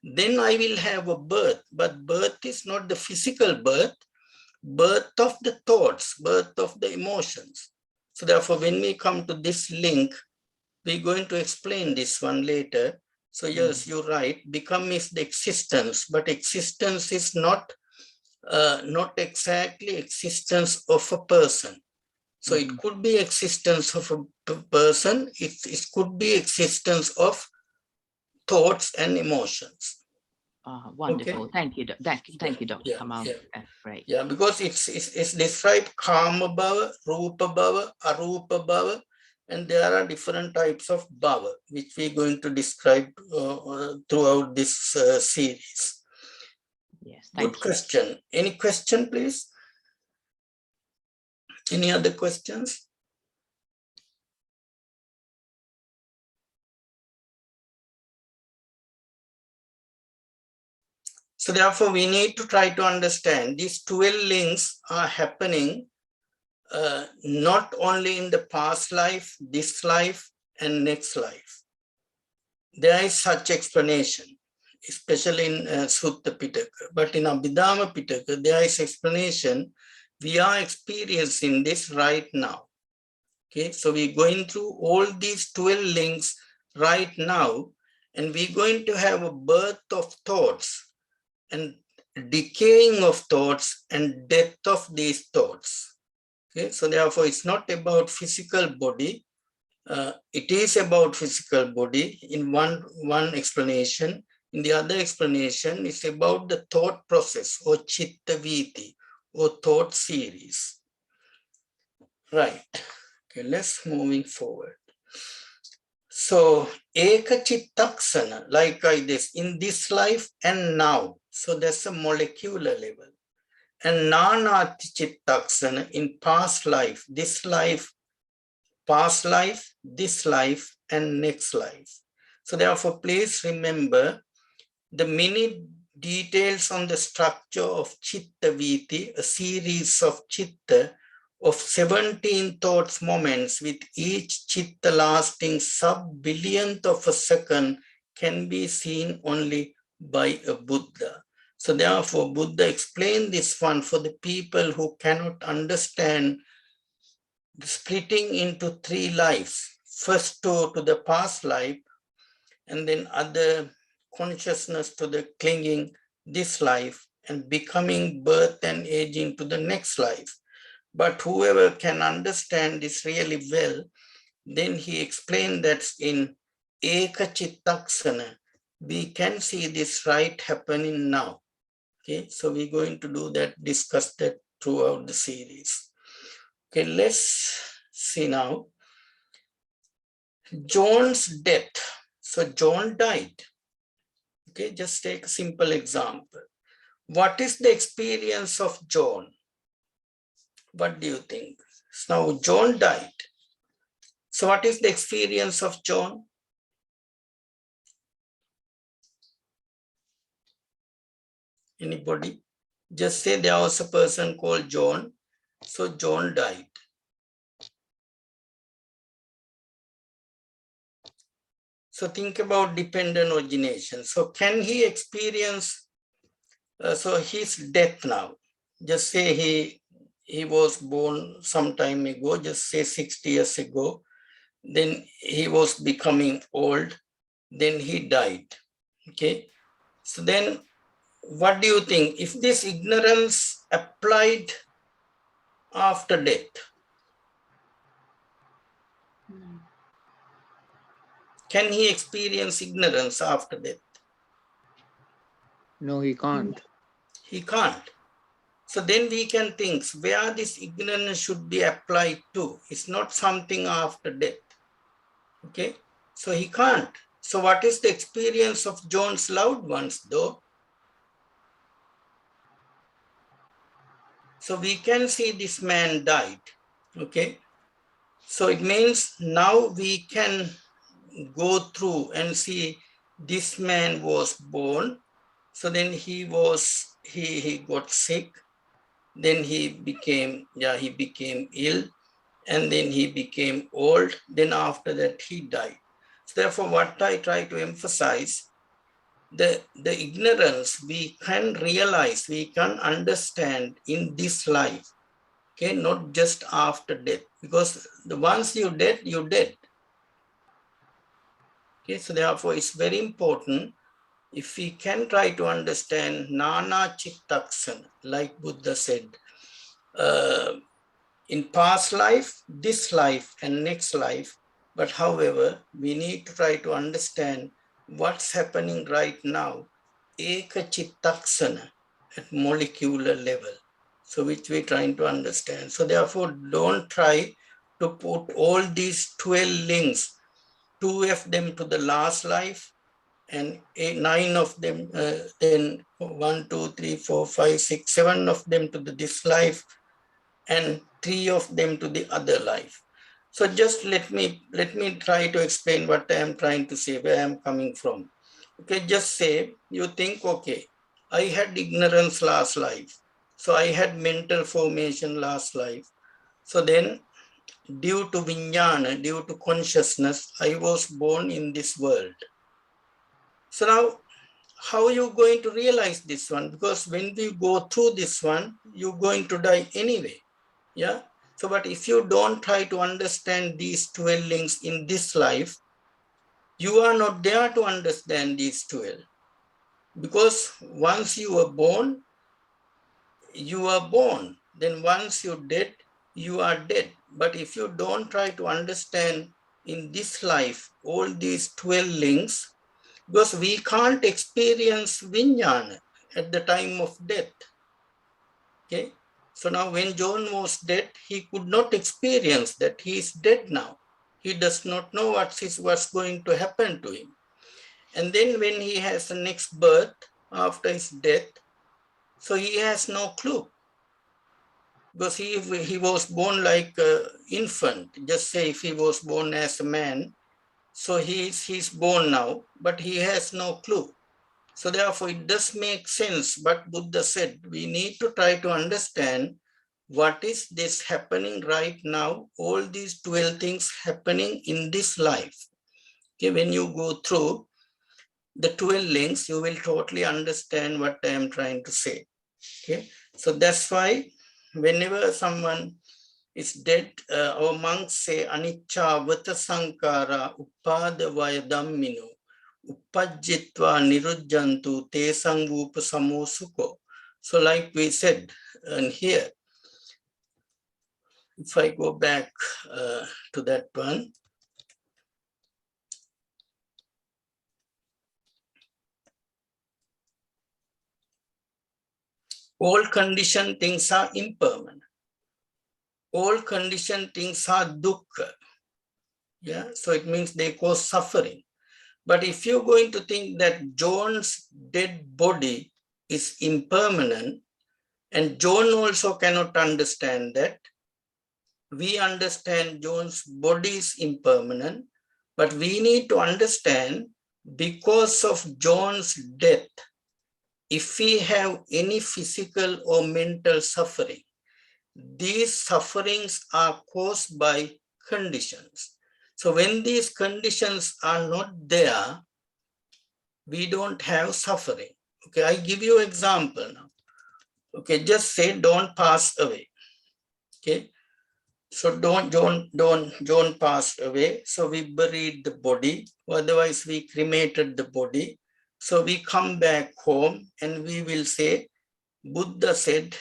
Then I will have a birth, but birth is not the physical birth, birth of the thoughts, birth of the emotions. So therefore, when we come to this link, we're going to explain this one later. So yes, you're right. Become is the existence, but existence is not exactly existence of a person. So it could be existence of a person. It could be existence of thoughts and emotions. Wonderful. Okay. Thank you. Thank you, Dr. Kamal. Great. Yeah, because it's described Kama Bhava, Rupa Bhava, Arupa Bhava, and there are different types of Bhava, which we're going to describe throughout this series. Yes, Good question. Any question, please? Any other questions? So therefore, we need to try to understand these 12 links are happening not only in the past life, this life, and next life. There is such explanation, especially in Sutta Pitaka. But in Abhidhamma Pitaka, there is explanation. We are experiencing this right now. Okay, so we're going through all these 12 links right now, and we're going to have a birth of thoughts and decaying of thoughts and death of these thoughts. Okay, so therefore it's not about physical body. It is about physical body in one explanation. In the other explanation, it's about the thought process or chitta viti or thought series. Right. Okay, let's moving forward. So, eka chittaksana, like this, in this life and now. So that's a molecular level. And nanati chittaksana, in past life, this life, past life, this life, and next life. So therefore, please remember the many details on the structure of chitta viti, a series of chitta of 17 thoughts moments with each chitta lasting sub-billionth of a second can be seen only by a Buddha. So therefore, Buddha explained this one for the people who cannot understand the splitting into 3 lives. First two to the past life, and then other consciousness to the clinging this life and becoming birth and aging to the next life. But whoever can understand this really well, then he explained that in Eka Chittaksana, we can see this right happening now. Okay, so we're going to do that, discuss that throughout the series. Okay, let's see now. John's death. So John died. Okay, just take a simple example. What is the experience of John? What do you think? So now John died. So what is the experience of John? Anybody? Just say there was a person called John. So John died. So think about dependent origination. So can he experience, so his death now? Just say he was born some time ago, just say 60 years ago. Then he was becoming old. Then he died. Okay. So then what do you think? If this ignorance applied after death, can he experience ignorance after death? No, he can't. He can't. So then we can think where this ignorance should be applied to. It's not something after death. Okay. So he can't. So what is the experience of John's loved ones though? So we can see this man died. Okay. So it means now we can go through and see this man was born. So then he got sick. Then he became ill, and then he became old. Then after that he died. So therefore, what I try to emphasize, the ignorance we can realize, we can understand in this life, okay, not just after death, because once you're dead, you're dead. Okay, so therefore it's very important if we can try to understand Nana Chittaksana, like Buddha said, in past life, this life, and next life. But however, we need to try to understand what's happening right now, Eka Chittaksana, at molecular level. So which we're trying to understand. So therefore, don't try to put all these 12 links, 2 of them to the last life, and 9 of them, then 1, 2, 3, 4, 5, 6, 7 of them to this life, and 3 of them to the other life. So just let me try to explain what I am trying to say, where I am coming from. Okay, just say you think, okay, I had ignorance last life, so I had mental formation last life. So then, due to vijnana, due to consciousness, I was born in this world. So now, how are you going to realize this one? Because when we go through this one, you're going to die anyway. Yeah. So, but if you don't try to understand these 12 links in this life, you are not there to understand these 12. Because once you are born, you are born. Then once you're dead, you are dead. But if you don't try to understand in this life all these 12 links, because we can't experience vijnana at the time of death. Okay. So now when John was dead, he could not experience that. He is dead now. He does not know what's going to happen to him. And then when he has the next birth after his death, so he has no clue. Because he was born like an infant. Just say if he was born as a man, so he's born now, but he has no clue. So therefore, it does make sense what Buddha said. We need to try to understand what is this happening right now, all these 12 things happening in this life. Okay, when you go through the 12 links, you will totally understand what I am trying to say. Okay, so that's why whenever someone is dead, our monks say, Anicca vata sankara upadavaya dhammino. Uppajjitva nirujjantu te sangupa samosukho. So like we said, and here, if I go back to that one, all conditioned things are impermanent. All conditioned things are dukkha. Yeah, so it means they cause suffering. But if you're going to think that John's dead body is impermanent, and John also cannot understand that, we understand John's body is impermanent, but we need to understand because of John's death, if we have any physical or mental suffering, these sufferings are caused by conditions. So when these conditions are not there, we don't have suffering. Okay, I give you an example now. Okay, just say don't pass away. Okay, so John passed away. So we buried the body. Otherwise, we cremated the body. So we come back home and we will say, Buddha said,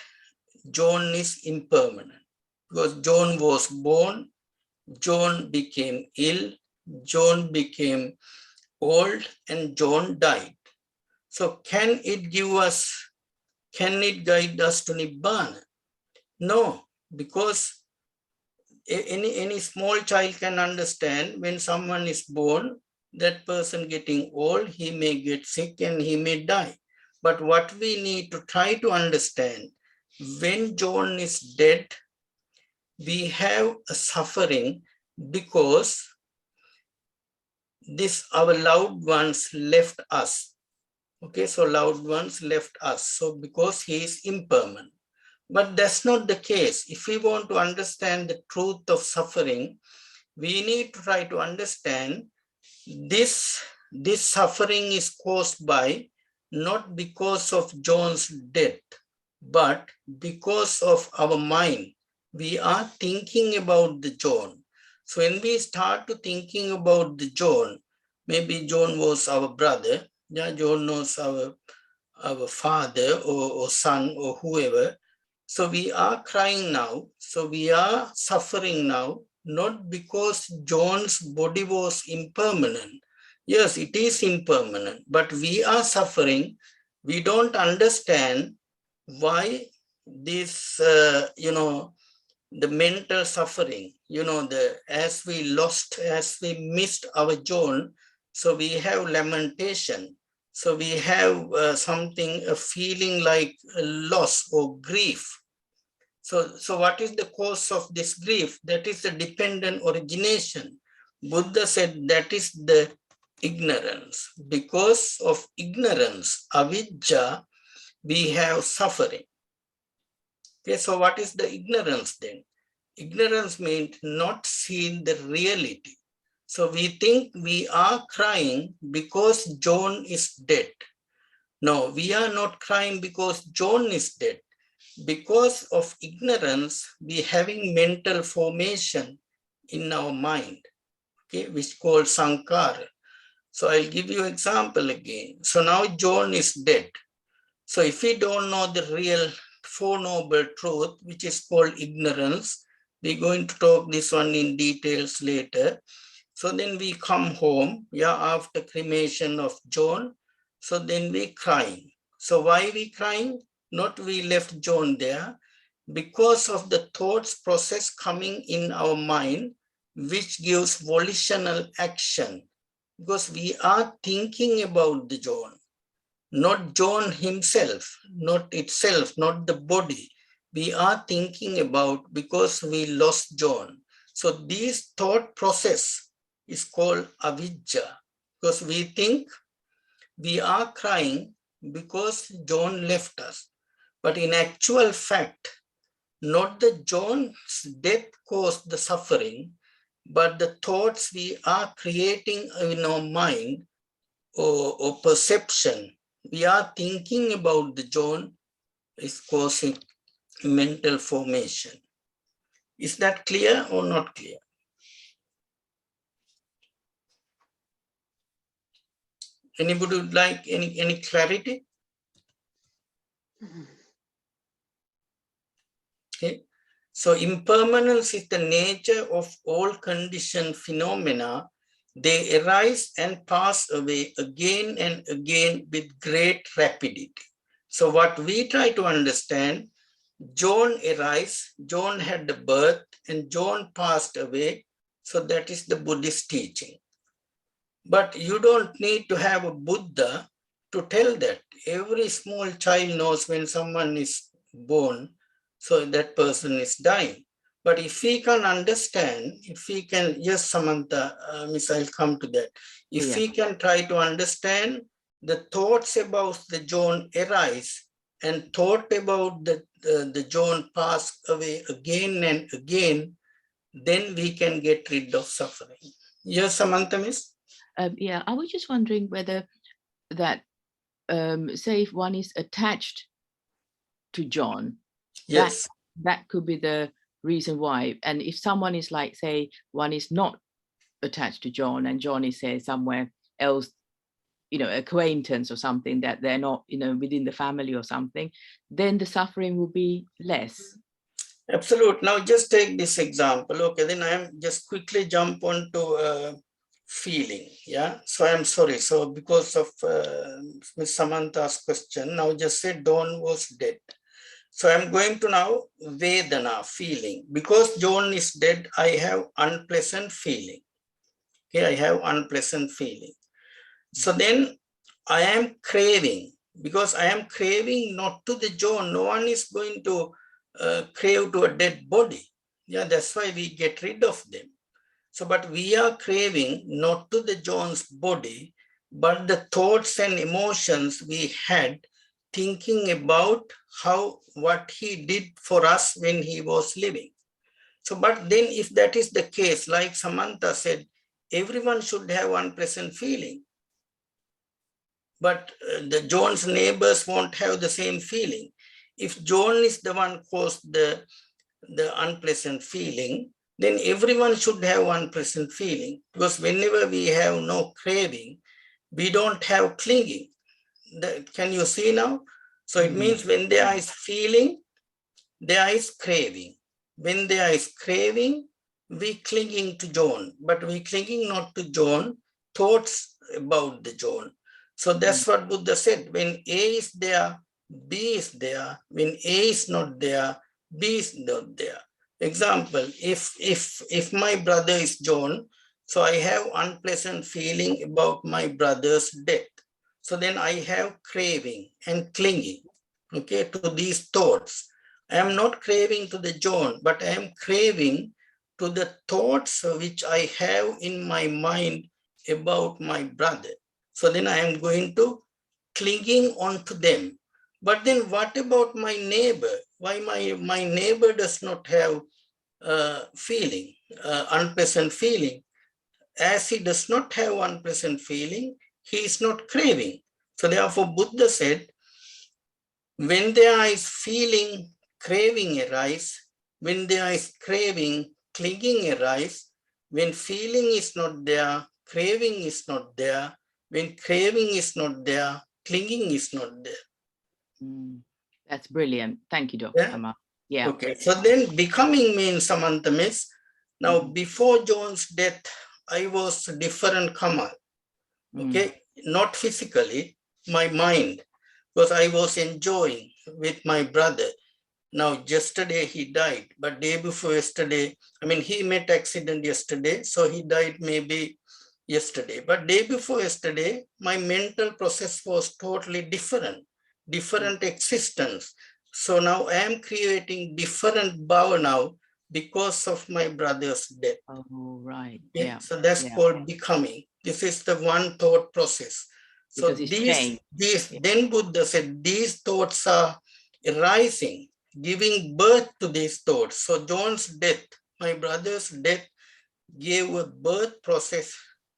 John is impermanent. Because John was born, John became ill, John became old, and John died. So can it guide us to Nibbana? No, because any small child can understand when someone is born, that person getting old, he may get sick and he may die. But what we need to try to understand, when John is dead, we have a suffering because our loved ones left us. Okay, so loved ones left us. So because he is impermanent. But that's not the case. If we want to understand the truth of suffering, we need to try to understand this this suffering is caused by not because of John's death, but because of our mind. We are thinking about the John. So when we start to thinking about the John, maybe John was our brother, yeah, John was our father or son or whoever. So we are crying now. So we are suffering now, not because John's body was impermanent. Yes, it is impermanent, but we are suffering. We don't understand why this, the mental suffering, as we missed our John, so we have lamentation. So we have a feeling like a loss or grief. So what is the cause of this grief? That is the dependent origination. Buddha said that is the ignorance. Because of ignorance, avidya, we have suffering. Okay, so what is the ignorance then? Ignorance means not seeing the reality. So we think we are crying because John is dead. No, we are not crying because John is dead. Because of ignorance, we having mental formation in our mind, okay, which called sankhara. So I'll give you example again. So now John is dead. So if we don't know the real Four Noble Truth, which is called ignorance, we're going to talk this one in details later. So then we come home, yeah, after cremation of John. So then we crying. So why we crying? Not we left John there, because of the thoughts process coming in our mind, which gives volitional action. Because we are thinking about the John. Not John himself, not itself, not the body. We are thinking about because we lost John. So this thought process is called avidya, because we think we are crying because John left us. But in actual fact, not the John's death caused the suffering, but the thoughts we are creating in our mind or perception. We are thinking about the John is causing mental formation. Is that clear or not clear? Anybody would like any clarity? Okay. So impermanence is the nature of all conditioned phenomena. They arise and pass away again and again with great rapidity. So what we try to understand, John arise, John had the birth, and John passed away. So that is the Buddhist teaching. But you don't need to have a Buddha to tell that. Every small child knows when someone is born, so that person is dying. But if we can understand, if we can, yes, Samantha, Miss, I'll come to that. If we can try to understand the thoughts about the John arise and thought about the John pass away again and again, then we can get rid of suffering. Yes, Samantha, Miss? Yeah, I was just wondering whether that, say if one is attached to John, yes, that could be the reason why. And if someone is like, say, one is not attached to John and John is, say, somewhere else, acquaintance or something, that they're not, within the family or something, then the suffering will be less. Absolutely. Now just take this example. Okay, then I am just quickly jump on to feeling. Yeah. So I'm sorry. So because of Ms. Samantha's question, now just say John was dead. So I'm going to now Vedana, feeling. Because John is dead, I have unpleasant feeling. Okay, I have unpleasant feeling. So then I am craving, because I am craving not to the John. No one is going to crave to a dead body. Yeah, that's why we get rid of them. So, but we are craving not to the John's body, but the thoughts and emotions we had thinking about what he did for us when he was living. So, but then if that is the case, like Samantha said, everyone should have unpleasant feeling. but the John's neighbors won't have the same feeling. If John is the one caused the unpleasant feeling, then everyone should have unpleasant feeling, because whenever we have no craving, we don't have clinging. Can you see now? So it means when there is feeling, there is craving. When there is craving, we clinging to John, but we clinging not to John, thoughts about the John. So that's what Buddha said. When A is there, B is there. When A is not there, B is not there. Example, if my brother is John, so I have unpleasant feeling about my brother's death. So then I have craving and clinging, okay, to these thoughts. I am not craving to the John, but I am craving to the thoughts which I have in my mind about my brother. So then I am going to clinging on to them. But then what about my neighbor? Why my neighbor does not have feeling, unpleasant feeling? As he does not have unpleasant feeling, he is not craving. So therefore Buddha said, when there is feeling, craving arise. When there is craving, clinging arise. When feeling is not there, craving is not there. When craving is not there, clinging is not there. That's brilliant. Thank you, Dr. Kamal. Yeah. Okay. So then becoming means, Samantha, miss. Now, before John's death, I was a different Kamal. Okay. Not physically, my mind. Because I was enjoying with my brother. Now, yesterday he died, but day before yesterday, I mean, he met accident yesterday, so he died maybe yesterday. But day before yesterday, my mental process was totally different existence. So now I am creating different bhava now because of my brother's death. Oh, right. Okay? Yeah. So that's called becoming. This is the one thought process. So then Buddha said, these thoughts are arising, giving birth to these thoughts. So John's death, my brother's death, gave a birth process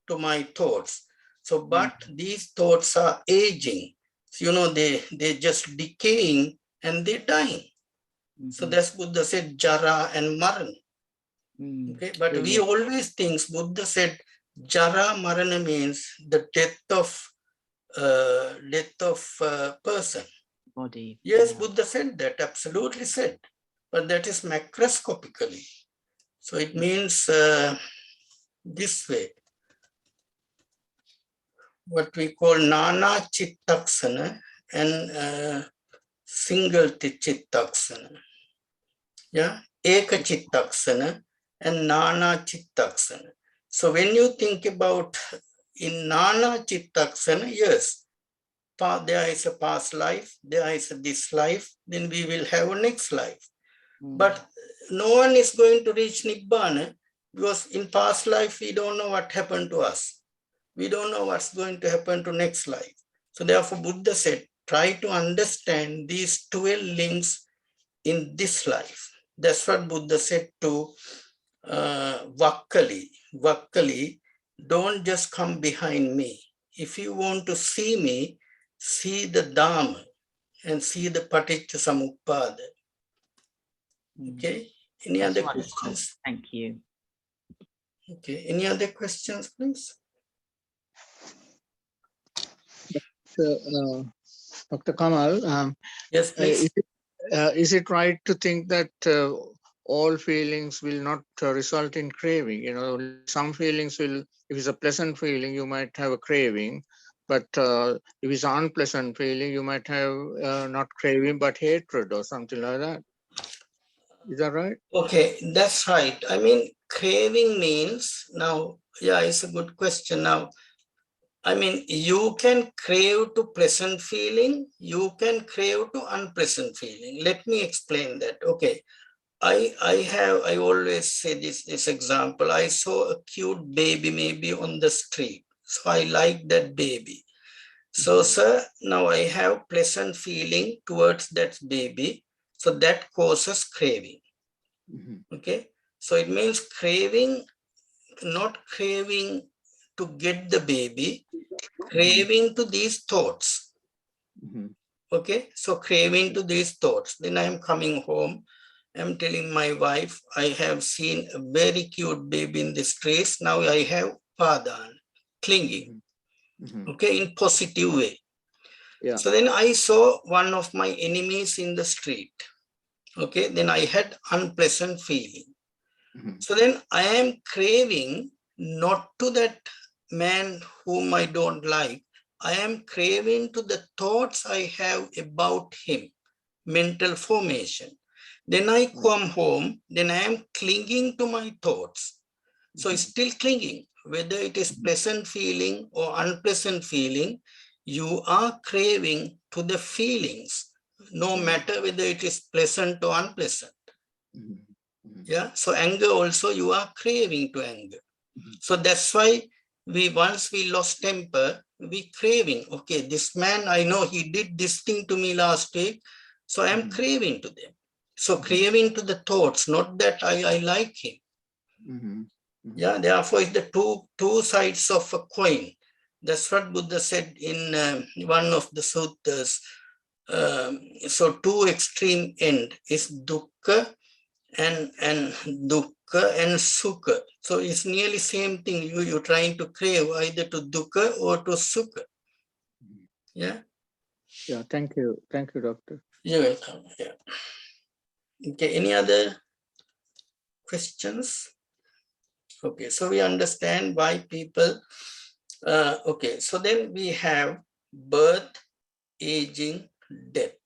to my thoughts. So, but these thoughts are aging. So, you know, they're just decaying and they're dying. So that's Buddha said, Jara and Maran. Okay, but we always think Buddha said, Jara Marana means the death of person. Body. Yes, Buddha said that, absolutely said, but that is macroscopically. So it means this way, what we call Nana Chittaksana and single Chittaksana. Yeah, Eka Chittaksana and Nana Chittaksana. So when you think about in Nana Chittaksana, yes, there is a past life, there is this life, then we will have a next life. But no one is going to reach Nibbana because in past life, we don't know what happened to us. We don't know what's going to happen to next life. So therefore, Buddha said, try to understand these 12 links in this life. That's what Buddha said to Vakkali. Vakkali, don't just come behind me. If you want to see me, see the Dhamma and see the Paticca Samuppada. Okay. Any other questions? Thank you. Okay. Any other questions, please? Dr. Kamal, Yes, please. Is it right to think that all feelings will not result in craving? You know, some feelings will, if it's a pleasant feeling, you might have a craving, but if it's an unpleasant feeling, you might have not craving, but hatred or something like that. Is that right? Okay, that's right. I mean, craving means now, yeah, it's a good question. Now, I mean, you can crave to pleasant feeling, you can crave to unpleasant feeling. Let me explain that. Okay. I always say this example. I saw a cute baby maybe on the street. So I like that baby. So, sir, now I have pleasant feeling towards that baby. So that causes craving. Okay. So it means craving, not craving to get the baby, craving to these thoughts. Okay, so craving to these thoughts. Then I am coming home. I'm telling my wife, I have seen a very cute baby in the streets. Now I have padan, clinging. Okay, in positive way. Yeah. So then I saw one of my enemies in the street. Okay, then I had unpleasant feeling. So then I am craving not to that man whom I don't like. I am craving to the thoughts I have about him, mental formation. Then I come home, then I am clinging to my thoughts. So it's still clinging, whether it is pleasant feeling or unpleasant feeling, you are craving to the feelings, no matter whether it is pleasant or unpleasant. Yeah, so anger also, you are craving to anger. So that's why once we lost temper, we craving, okay, this man, I know he did this thing to me last week, so I am craving to them. So craving to the thoughts, not that I like him. Yeah, therefore it's the two sides of a coin. That's what Buddha said in one of the suttas. So two extreme end is dukkha and dukkha and sukha. So it's nearly same thing. You're trying to crave either to dukkha or to sukha. Yeah. Yeah. Thank you. Thank you, doctor. You're welcome. Yeah. Okay. Any other questions? Okay. So we understand why people. Okay. So then we have birth, aging, death.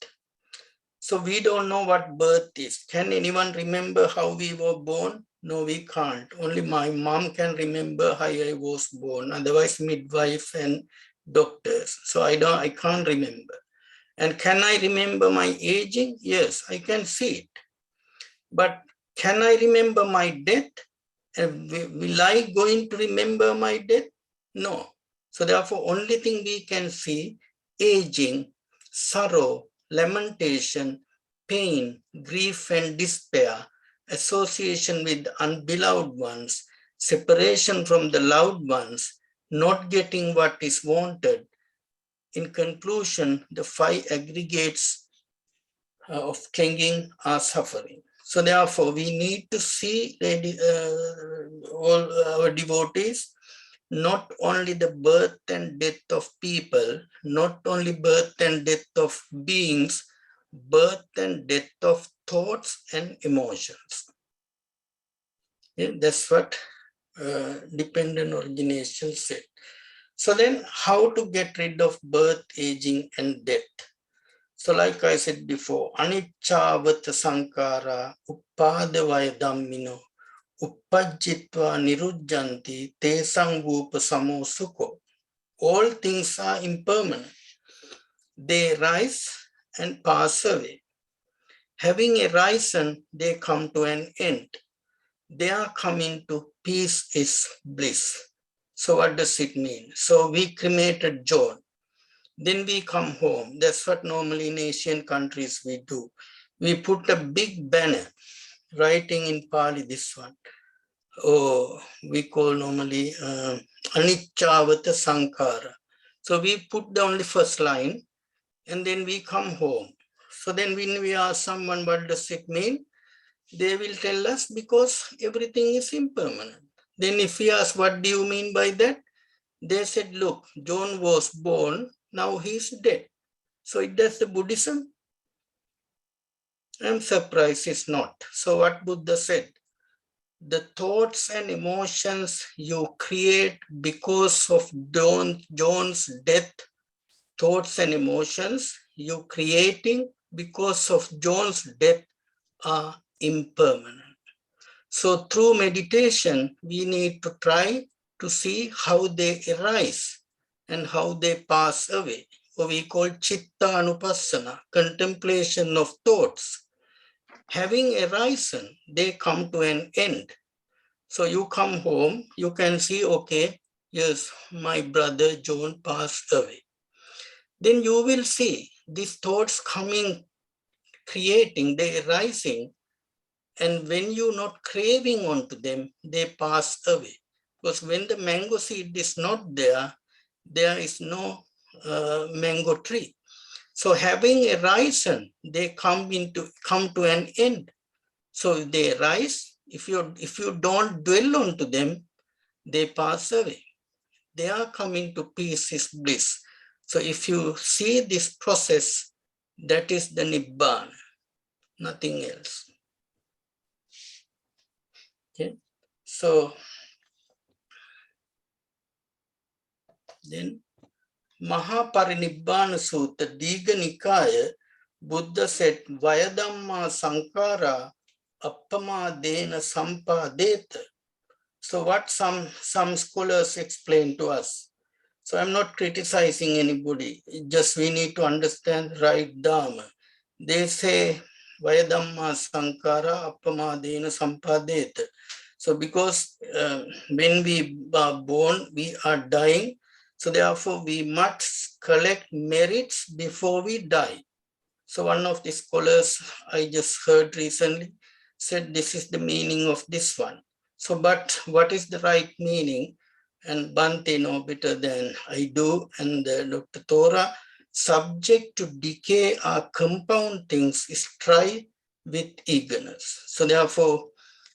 So we don't know what birth is. Can anyone remember how we were born? No, we can't. Only my mom can remember how I was born. Otherwise, midwife and doctors. So I can't remember. And can I remember my aging? Yes, I can see it. But can I remember my death? And will I going to remember my death? No. So therefore, only thing we can see, aging, sorrow, lamentation, pain, grief and despair, association with unbeloved ones, separation from the loved ones, not getting what is wanted. In conclusion, the 5 aggregates of clinging are suffering. So therefore, we need to see all our devotees, not only the birth and death of people, not only birth and death of beings, birth and death of thoughts and emotions. Yeah, that's what dependent origination said. So then how to get rid of birth, aging and death? So like I said before, anicca vata sankara uppadavaya dhammino uppajjitva nirujjanti tesang vupa samo sukho. All things are impermanent. They rise and pass away. Having arisen, they come to an end. They are coming to peace is bliss. So what does it mean? So we cremated John. Then we come home. That's what normally in Asian countries we do. We put a big banner writing in Pali this one. Oh, we call normally anicca vata sankara. So we put the only first line and then we come home. So then when we ask someone what does it mean, they will tell us because everything is impermanent. Then if we ask what do you mean by that, they said, look, John was born, now he's dead. So it does the Buddhism? I'm surprised it's not. So what Buddha said, the thoughts and emotions you create because of John's death, thoughts and emotions you creating because of John's death are impermanent. So through meditation, we need to try to see how they arise and how they pass away. Or we call chitta anupassana, contemplation of thoughts. Having arisen, they come to an end. So you come home, you can see, okay, yes, my brother John passed away. Then you will see these thoughts coming, creating, they arising. And when you're not craving onto them, they pass away. Because when the mango seed is not there, there is no mango tree. So having arisen, they come to an end. So if they arise, if you don't dwell onto them, they pass away. They are coming to peace is bliss. So if you see this process, that is the Nibbana, nothing else. Okay, so then Mahaparinibbana Sutta, Diga Nikaya, Buddha said, Vayadhamma Sankara Appamadena Sampadeta. So what some scholars explain to us. So I'm not criticizing anybody, just we need to understand right Dhamma. They say, Vayadhamma Sankara Appamadena Sampadeta. So because when we are born, we are dying. So therefore we must collect merits before we die. So one of the scholars I just heard recently said this is the meaning of this one. So, but what is the right meaning? And Bhante know better than I do, and Dr. Thora, subject to decay or compound things, strive with eagerness. So therefore,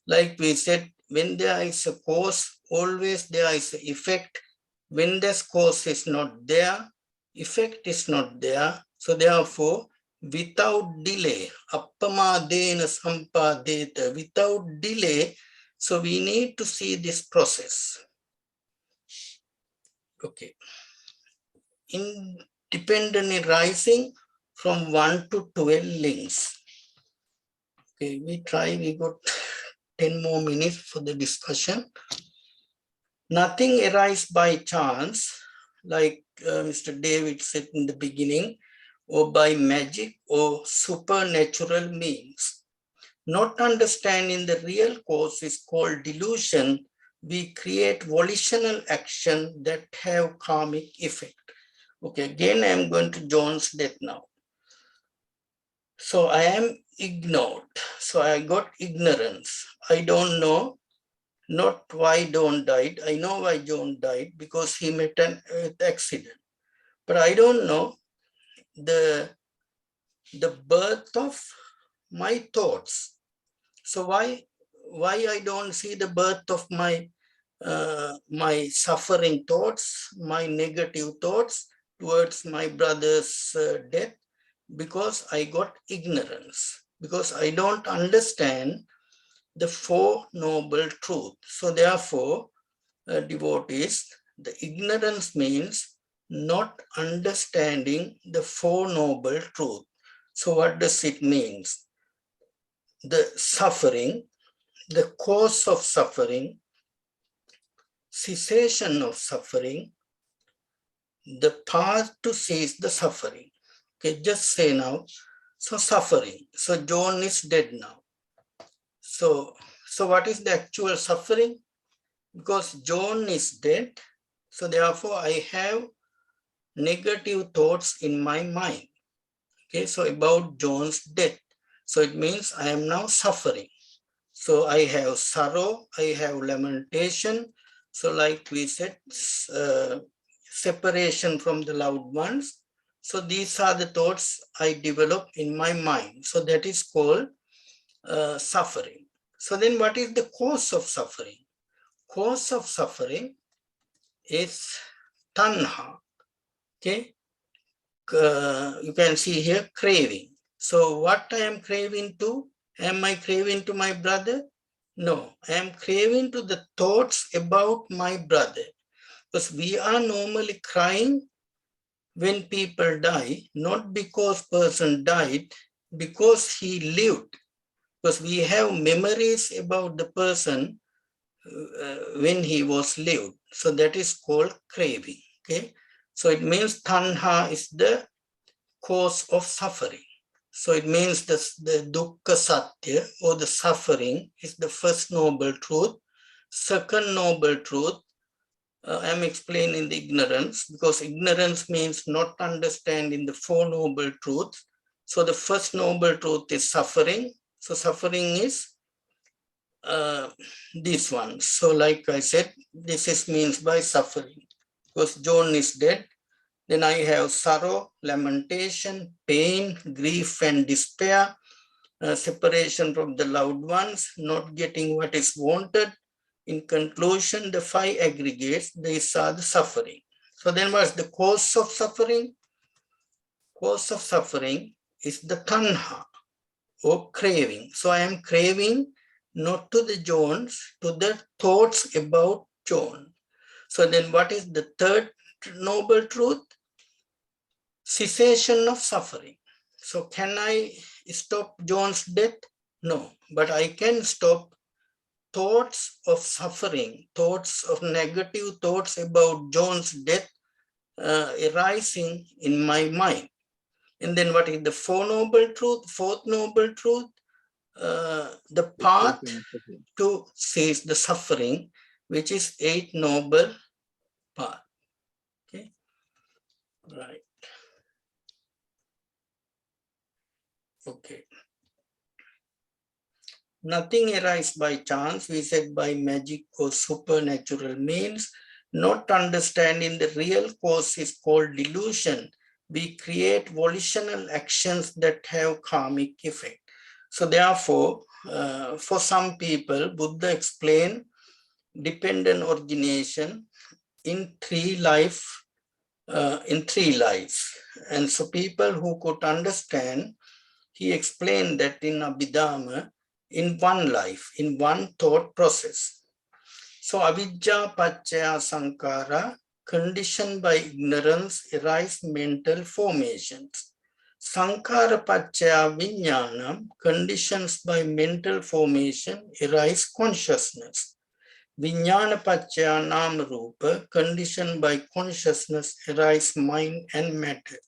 like we said, when there is a cause, always there is an effect. When this cause is not there, effect is not there. So therefore, without delay, appamadena sampadeta, without delay, so we need to see this process. Okay. Independently rising from 1 to 12 links. Okay, we got 10 more minutes for the discussion. Nothing arises by chance, like Mr. David said in the beginning, or by magic or supernatural means. Not understanding the real cause is called delusion. We create volitional action that have karmic effect. Okay, again, I'm going to John's death now. So I am ignored. So I got ignorance. I don't know, not why John died. I know why John died, because he met an accident. But I don't know the birth of my thoughts. So why I don't see the birth of my my suffering thoughts, my negative thoughts towards my brother's death? Because I got ignorance, because I don't understand the Four Noble Truths. So therefore, devotees, the ignorance means not understanding the Four Noble Truths. So what does it mean? The suffering, the cause of suffering, cessation of suffering, the path to cease the suffering. Okay, just say now, so suffering. So John is dead now. So what is the actual suffering? Because John is dead, so therefore I have negative thoughts in my mind. Okay, so about John's death. So it means I am now suffering. So I have sorrow, I have lamentation. So like we said, separation from the loved ones. So these are the thoughts I develop in my mind. So that is called suffering. So then what is the cause of suffering? Cause of suffering is tanha. Okay. You can see here craving. So what I am craving to? Am I craving to my brother? No, I am craving to the thoughts about my brother. Because we are normally crying when people die, not because person died, because he lived. Because we have memories about the person when he was lived. So that is called craving. Okay. So it means tanha is the cause of suffering. So it means the dukkha satya, or the suffering, is the first noble truth. Second noble truth, I'm explaining the ignorance, because ignorance means not understanding the Four Noble Truths. So the first noble truth is suffering. So suffering is this one. So like I said, this is means by suffering. Because John is dead, then I have sorrow, lamentation, pain, grief and despair, separation from the loved ones, not getting what is wanted. In conclusion, the 5 aggregates, these are the suffering. So then what's the cause of suffering? Cause of suffering is the tanha or craving. So I am craving not to the Jones, to the thoughts about John. So then what is the third noble truth? Cessation of suffering. So can I stop John's death? No, but I can stop thoughts of suffering, thoughts of negative thoughts about John's death arising in my mind. And then what is the fourth noble truth? The path to cease the suffering, which is 8 noble path. Okay, right. Okay. Nothing arises by chance, we said by magic or supernatural means. Not understanding the real cause is called delusion. We create volitional actions that have karmic effect. So therefore, for some people, Buddha explained dependent origination in 3 lives. And so people who could understand, he explained that in Abhidhamma, in one life, in one thought process. So avidya paccaya sankara, conditioned by ignorance, arise mental formations. Sankara paccaya vijnanam, conditions by mental formation, arise consciousness. Vijnana paccaya nama rupa, conditioned by consciousness, arise mind and matter.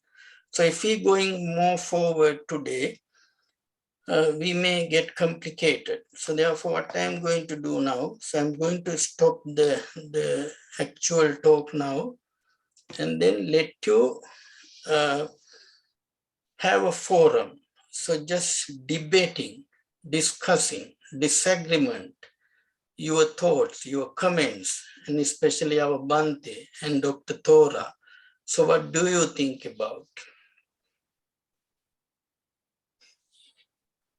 So if we going more forward today, we may get complicated. So therefore, what I'm going to do now, so I'm going to stop the actual talk now and then let you have a forum. So just debating, discussing, disagreement, your thoughts, your comments, and especially our Bhante and Dr. Thora. So what do you think about?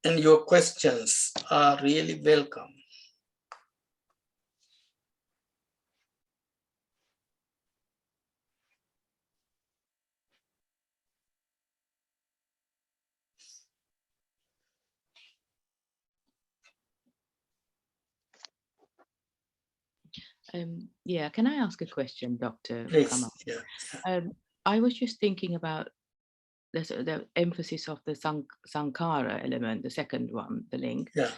And your questions are really welcome. Yeah, can I ask a question, Dr. Please, Kamal? yeah. I was just thinking about the emphasis of the Sankara element, the second one, the link. Yeah,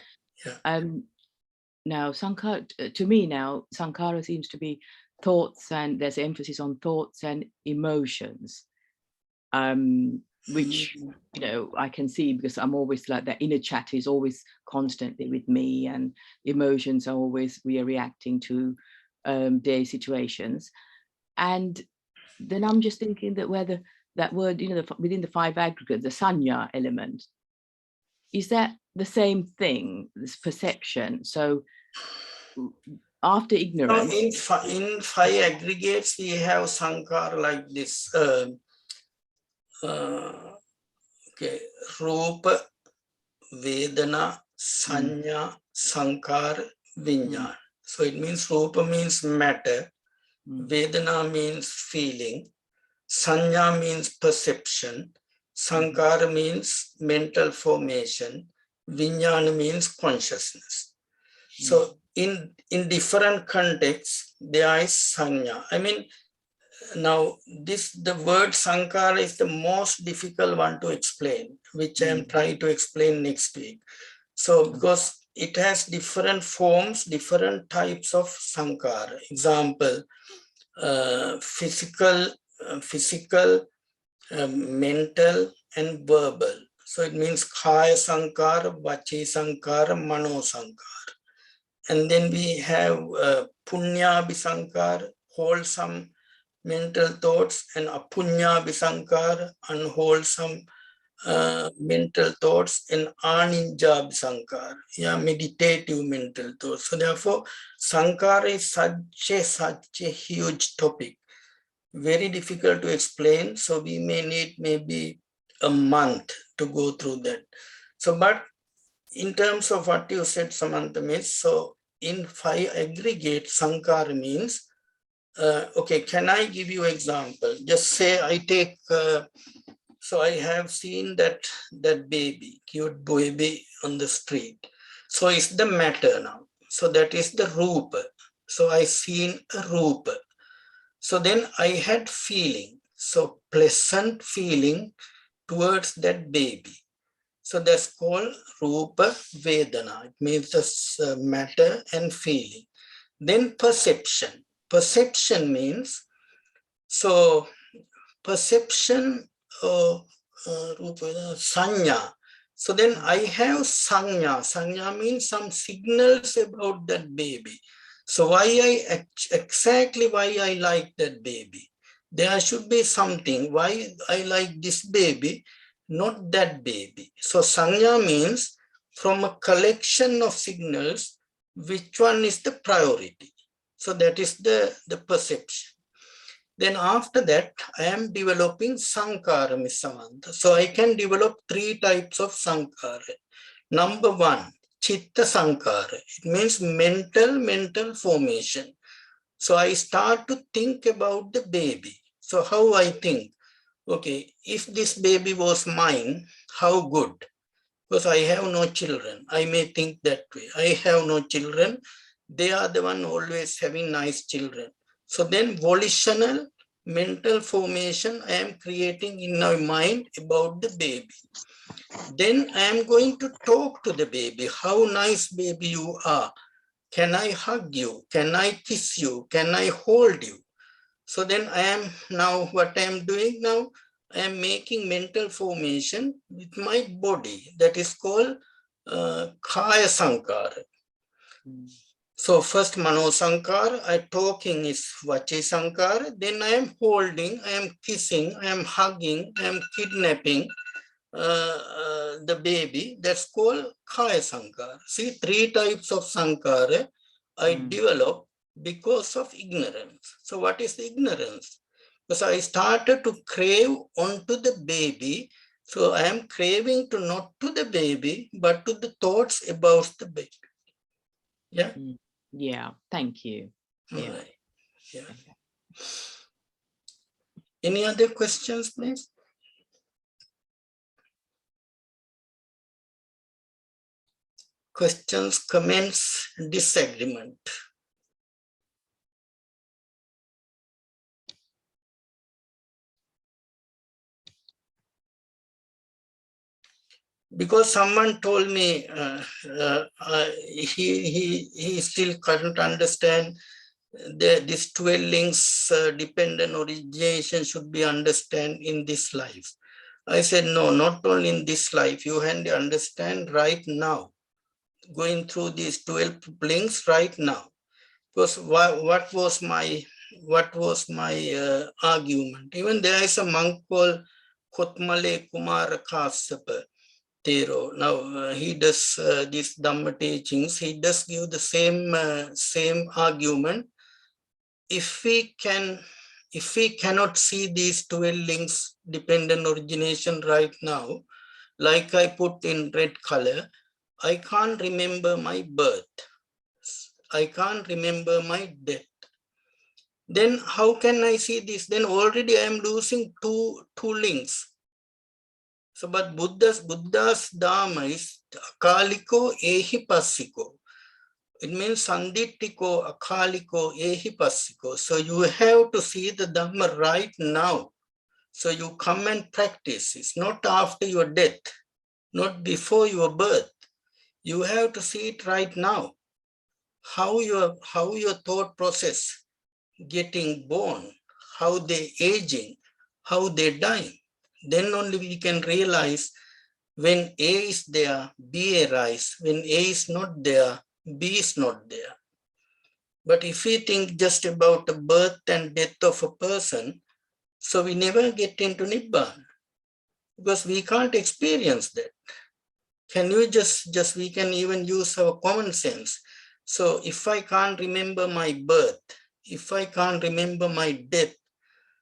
yeah. Now, to me now, Sankara seems to be thoughts, and there's emphasis on thoughts and emotions, which, you know, I can see because I'm always like that inner chatter is always constantly with me, and emotions are always, we are reacting to day situations. And then I'm just thinking that whether that word, you know, within the 5 aggregates, the sanya element, is that the same thing, this perception? So after ignorance. In 5 aggregates, we have sankara like this. Okay, Rupa, Vedana, Sanya, Sankara, Vijnana. So it means Rupa means matter, Vedana means feeling, Sanya means perception, Sankara means mental formation, Vijnana means consciousness. So in different contexts, there is Sanya. I mean, now the word Sankara is the most difficult one to explain, which I am trying to explain next week. So because it has different forms, different types of Sankara. Example, physical, mental and verbal. So it means Kaya Sankara, Vachi Sankara, Mano Sankara. And then we have Punyabhi Sankara, wholesome mental thoughts, and Apunyabhi Sankara, unwholesome mental thoughts and aninjab sankara, yeah, meditative mental thoughts. So therefore, sankara is such a huge topic, very difficult to explain. So we may need maybe a month to go through that. So, but in terms of what you said, Samantha, means, so in 5 aggregate, sankara means, okay, can I give you example? Just say I take, so I have seen that baby, cute baby on the street. So it's the matter now. So that is the rupa. So I seen a rupa. So then I had feeling. So pleasant feeling towards that baby. So that's called rupa vedana. It means the matter and feeling. Then perception. Perception means, so perception of sanya. So then I have sanya. Sanya means some signals about that baby. So exactly why I like that baby? There should be something why I like this baby, not that baby. So sanya means from a collection of signals, which one is the priority? So that is the perception. Then after that, I am developing sankara, Ms. Samantha. So I can develop 3 types of sankara. Number 1, chitta sankara. It means mental formation. So I start to think about the baby. So how I think? Okay, if this baby was mine, how good? Because I have no children. I may think that way. I have no children. They are the one always having nice children. So then volitional mental formation I am creating in my mind about the baby. Then I am going to talk to the baby. How nice baby you are. Can I hug you? Can I kiss you? Can I hold you? So then I am now, what I am doing now, I am making mental formation with my body. That is called kaya sankara. So first mano sankara, I talking is vachi sankara. Then I am holding, I am kissing, I am hugging, I am kidnapping the baby. That's called kaya sankara. See, 3 types of sankara I develop because of ignorance. So what is the ignorance? Because I started to crave onto the baby. So I am craving to not to the baby, but to the thoughts about the baby. Yeah. Yeah, thank you. Yeah. Right. Yeah. Any other questions, please? Questions, comments, disagreement. Because someone told me he still couldn't understand these 12 links dependent origination should be understood in this life. I said, no, not only in this life, you have to understand right now, going through these 12 links right now. Because what was my argument? Even there is a monk called Kotmale Kumara Kassapa Tero. Now he does these Dhamma teachings. He does give the same argument. If we cannot see these 12 links dependent origination right now, like I put in red color, I can't remember my birth. I can't remember my death. Then how can I see this? Then already I am losing two links. So, but Buddha's Dhamma is akaliko ehipassiko. It means sanditiko, akaliko ehipassiko. So you have to see the Dhamma right now. So you come and practice. It's not after your death, not before your birth. You have to see it right now. How your thought process getting born, how they aging, how they dying. Then only we can realize when A is there, B arise. When A is not there, B is not there. But if we think just about the birth and death of a person, so we never get into Nibbana. because we can't experience that. Can you we can even use our common sense. So if I can't remember my birth, if I can't remember my death,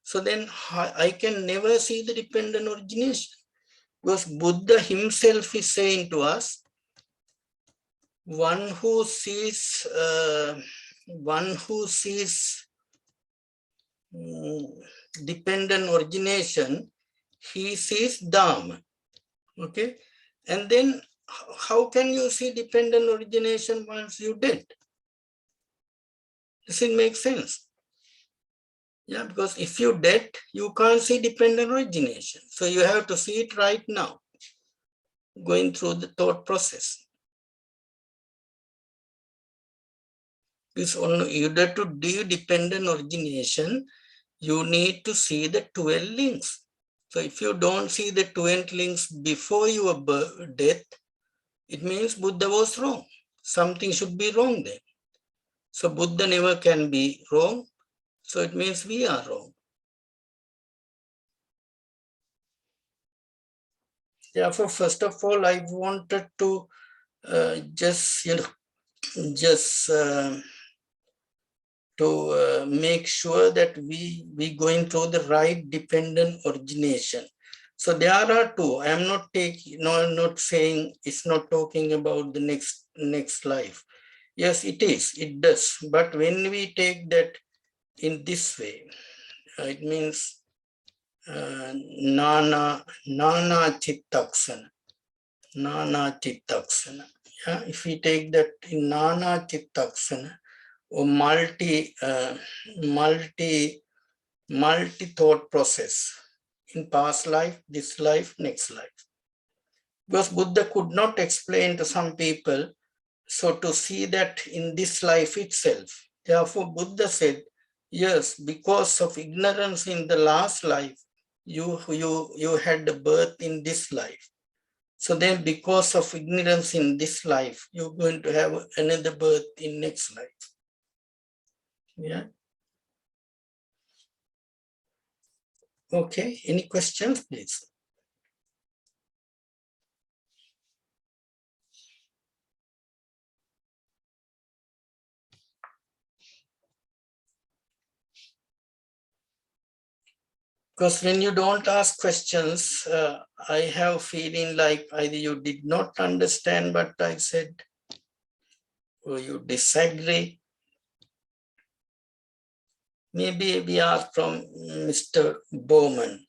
so then I can never see the dependent origination. Because Buddha himself is saying to us, one who sees dependent origination, he sees Dhamma. Okay, and then how can you see dependent origination once you dead? Does it make sense? Yeah, because if you dead, you can't see dependent origination. So you have to see it right now, going through the thought process. Because in order to do dependent origination, you need to see the 12 links. So if you don't see the 12 links before your death, it means Buddha was wrong. Something should be wrong there. So Buddha never can be wrong. So it means we are wrong. Therefore, first of all, I wanted to make sure that we going through the right dependent origination. So there are two. I am not saying it's not talking about the next life. Yes, it is. It does. But when we take that in this way, it means nana chittaksana. Nana chittaksana. Yeah, if we take that in nana chittaksana, or multi thought process in past life, this life, next life. Because Buddha could not explain to some people, so to see that in this life itself. Therefore, Buddha said, yes, because of ignorance in the last life, you had the birth in this life. So then because of ignorance in this life, you're going to have another birth in next life. Yeah. Okay, any questions, please? Because when you don't ask questions, I have a feeling like either you did not understand what I said, or you disagree. Maybe we are from Mr. Bowman.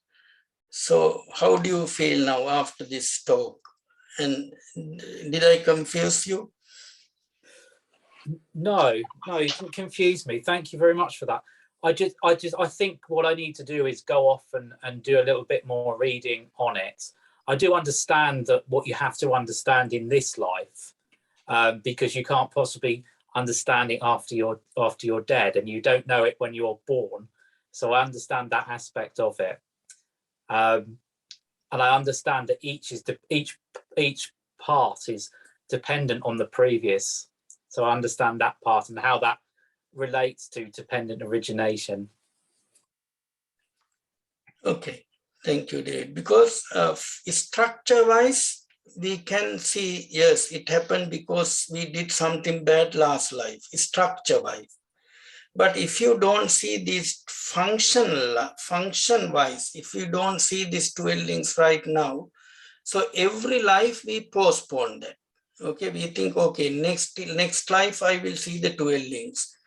So how do you feel now after this talk? And did I confuse you? No, you didn't confuse me. Thank you very much for that. I think what I need to do is go off and do a little bit more reading on it. I do understand that what you have to understand in this life, because you can't possibly understand it after you're dead, and you don't know it when you're born. So I understand that aspect of it, and I understand that each part is dependent on the previous. So I understand that part and how that relates to dependent origination. Okay, thank you, David. Because structure-wise, we can see, yes, it happened because we did something bad last life, structure-wise. But if you don't see this function-wise, if you don't see these 12 links right now, so every life we postpone that. Okay, we think, okay, next life I will see the 12 links.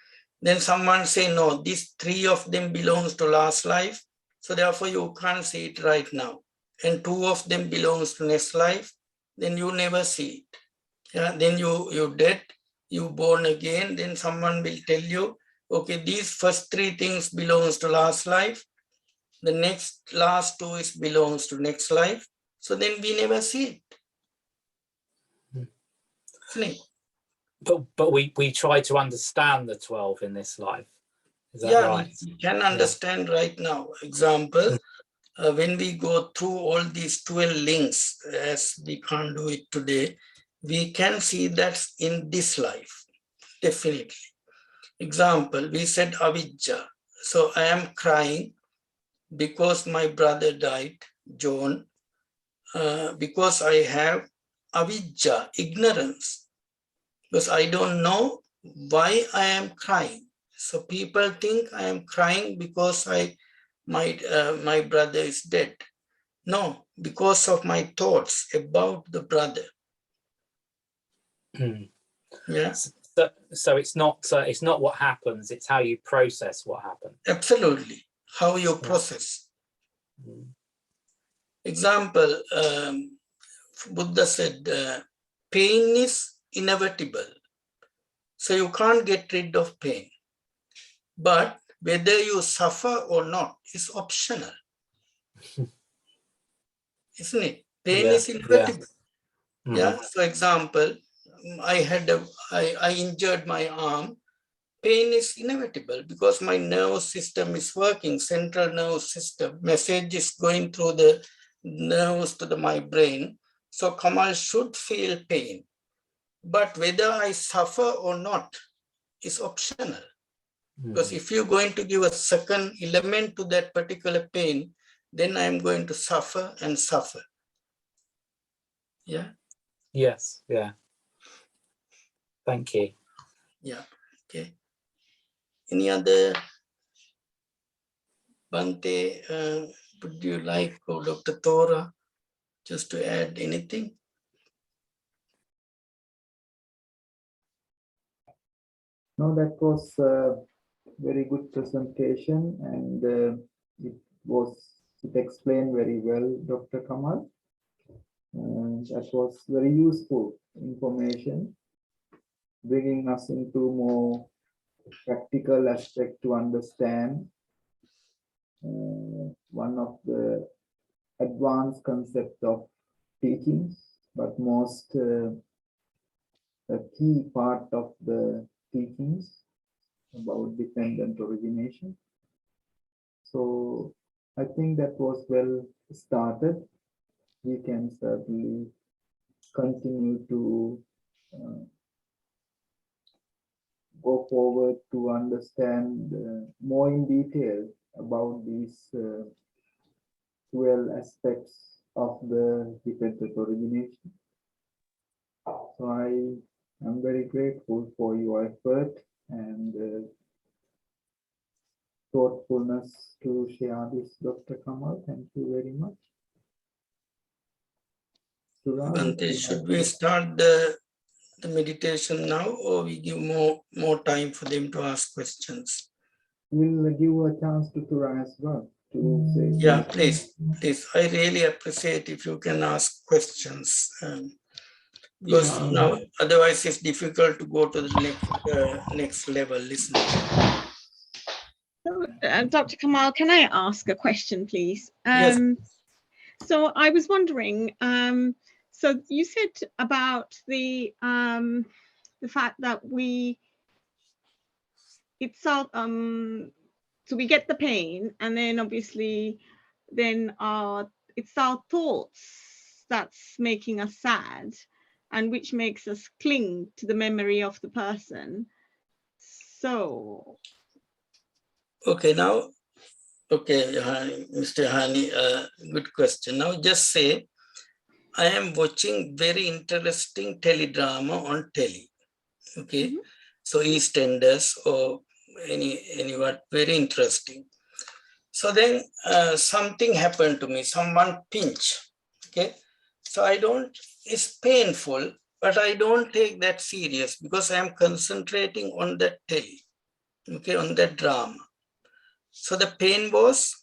Then someone say, no, these 3 of them belongs to last life. So therefore you can't see it right now. And 2 of them belongs to next life. Then you never see it. Yeah, then you're dead, you born again. Then someone will tell you, okay, these first 3 things belongs to last life. The last 2 belongs to next life. So then we never see it. But we try to understand the 12 in this life. Is that right? We can understand right now. Example, when we go through all these 12 links, as we can't do it today, we can see that in this life, definitely. Example, we said avijja. So I am crying because my brother died, John. because I have avijja, ignorance, because I don't know why I am crying. So people think I am crying because my brother is dead. No, because of my thoughts about the brother. Yeah. So it's not what happens, it's how you process what happened. Absolutely. How you process. Example, Buddha said, pain is inevitable. So you can't get rid of pain. But whether you suffer or not is optional. Isn't it? Pain is inevitable. Yeah. So example, I injured my arm. Pain is inevitable because my nervous system is working, central nervous system. Message is going through the nerves to my brain. So Kamal should feel pain. But whether I suffer or not is optional. Because if you're going to give a second element to that particular pain, then I'm going to suffer and suffer. Yeah. Yes. Yeah. Thank you. Yeah. Okay. Any other? Bante, would you like, or Dr. Thora, just to add anything? No, that was a very good presentation, and it explained very well, Dr. Kamal. That was very useful information, bringing us into more practical aspect to understand one of the advanced concepts of teachings, but most a key part of the teachings about dependent origination. So I think that was well started. We can certainly continue to go forward to understand more in detail about these 12 aspects of the dependent origination. So I am very grateful for your effort and thoughtfulness to share this, Dr. Kamal. Thank you very much. Bante, should we start the meditation now, or we give more time for them to ask questions? We'll give a chance to Tura as well to say. Yeah, please. I really appreciate if you can ask questions. Because now, otherwise it's difficult to go to the next level listening. Dr. Kamal, can I ask a question, please? Yes. So I was wondering, so you said about the fact that so we get the pain, and then obviously then it's our thoughts that's making us sad, and which makes us cling to the memory of the person. So okay, now, okay, Mr. Hani, good question. Now just say, I am watching very interesting teledrama on telly. Okay, so EastEnders or any what, very interesting. So then something happened to me, someone pinch. Okay, so it's painful, but I don't take that serious because I'm concentrating on that telly, okay, on that drama. So the pain was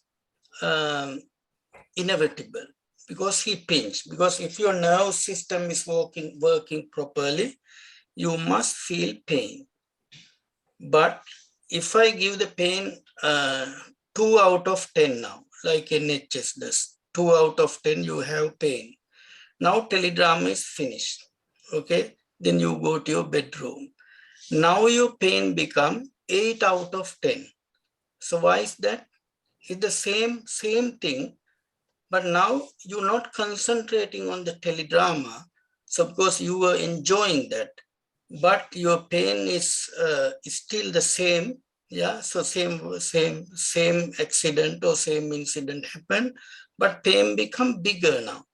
inevitable because he pinched. Because if your nerve system is working properly, you must feel pain. But if I give the pain 2 out of 10 now, like NHS does, 2 out of 10 you have pain. Now teledrama is finished, okay? Then you go to your bedroom. Now your pain become 8 out of 10. So why is that? It's the same thing, but now you're not concentrating on the teledrama. So because you were enjoying that, but your pain is still the same. Yeah, so same accident or same incident happened, but pain become bigger now.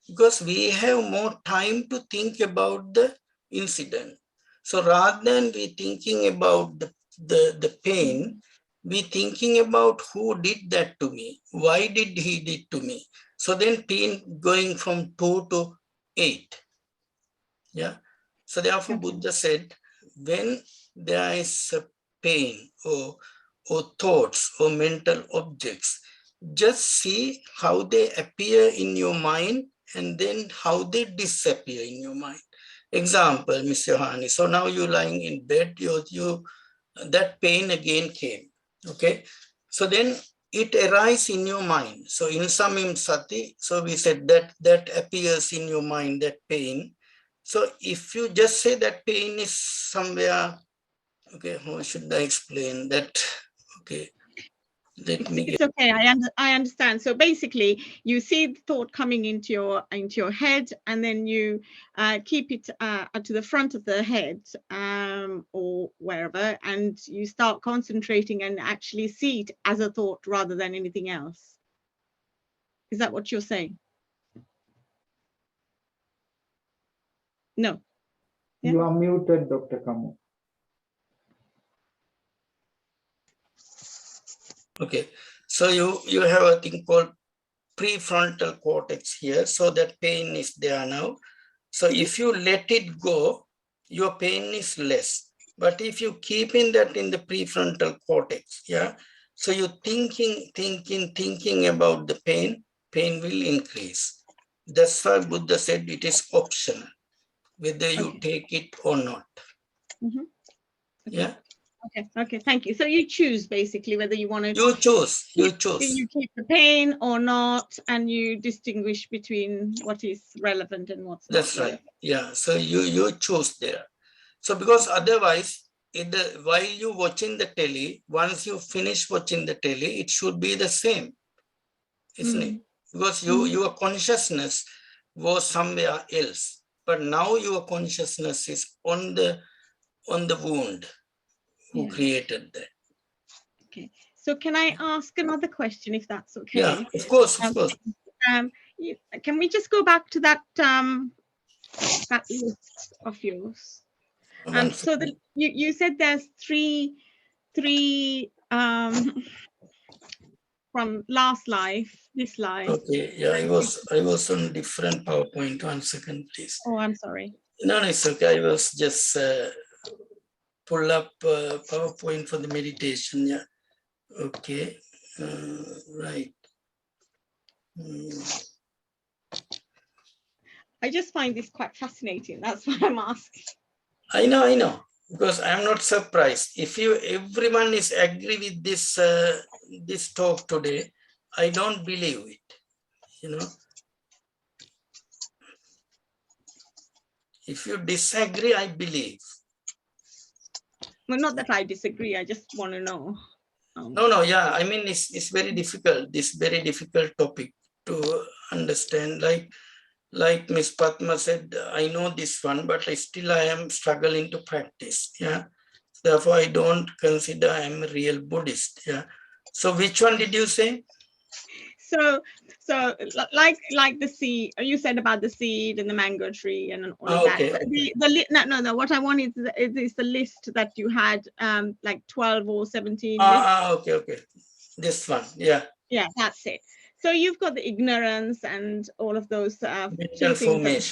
because we have more time to think about the incident. So rather than we thinking about the pain, we thinking about who did that to me, why did he did to me. So then pain going from 2 to 8. Yeah. So therefore Buddha said, when there is a pain or thoughts or mental objects, just see how they appear in your mind and then how they disappear in your mind. Example, Mr. Hani. So now you're lying in bed, that pain again came. Okay. So then it arises in your mind. So in Samim Sati, so we said that appears in your mind, that pain. So if you just say that pain is somewhere, okay, how should I explain that? Okay. It's okay. I understand. So basically, you see the thought coming into your head, and then you keep it to the front of the head or wherever, and you start concentrating and actually see it as a thought rather than anything else. Is that what you're saying? No. Yeah. You are muted, Dr. Kamal. Okay, so you have a thing called prefrontal cortex here, so that pain is there now. So if you let it go, your pain is less. But if you keep in that in the prefrontal cortex, yeah, so you're thinking about the pain will increase. That's why Buddha said it is optional, whether you take it or not. Okay. Yeah. Okay, thank you. So you choose basically whether you want to. You choose. You keep the pain or not, and you distinguish between what is relevant and what's not. That's right. Yeah. So you choose there. So because otherwise, while you watching the telly, once you finish watching the telly, it should be the same, isn't it? Because your consciousness was somewhere else, but now your consciousness is on the wound who created that. Okay. So can I ask another question, if that's okay? Yeah, of course, of course. Can we just go back to that that list of yours? So you said there's three from last life, this life. Okay, yeah, I was on different PowerPoint. 1 second, please. Oh, I'm sorry. No, it's okay. I was just pull up PowerPoint for the meditation. Yeah. Okay. Right. I just find this quite fascinating. That's why I'm asking. I know. Because I'm not surprised. If everyone is agree with this this talk today, I don't believe it. You know. If you disagree, I believe. Well, not that I disagree. I just want to know. No, yeah. I mean, it's very difficult. This very difficult topic to understand. Like Ms. Padma said, I know this one, but still I am struggling to practice. Yeah. Therefore, I don't consider I'm a real Buddhist. Yeah. So which one did you say? So like the seed, you said about the seed and the mango tree and all of that. Okay. No. What I want is the list that you had, like 12 or 17. Okay. This one. Yeah. Yeah, that's it. So you've got the ignorance and all of those two things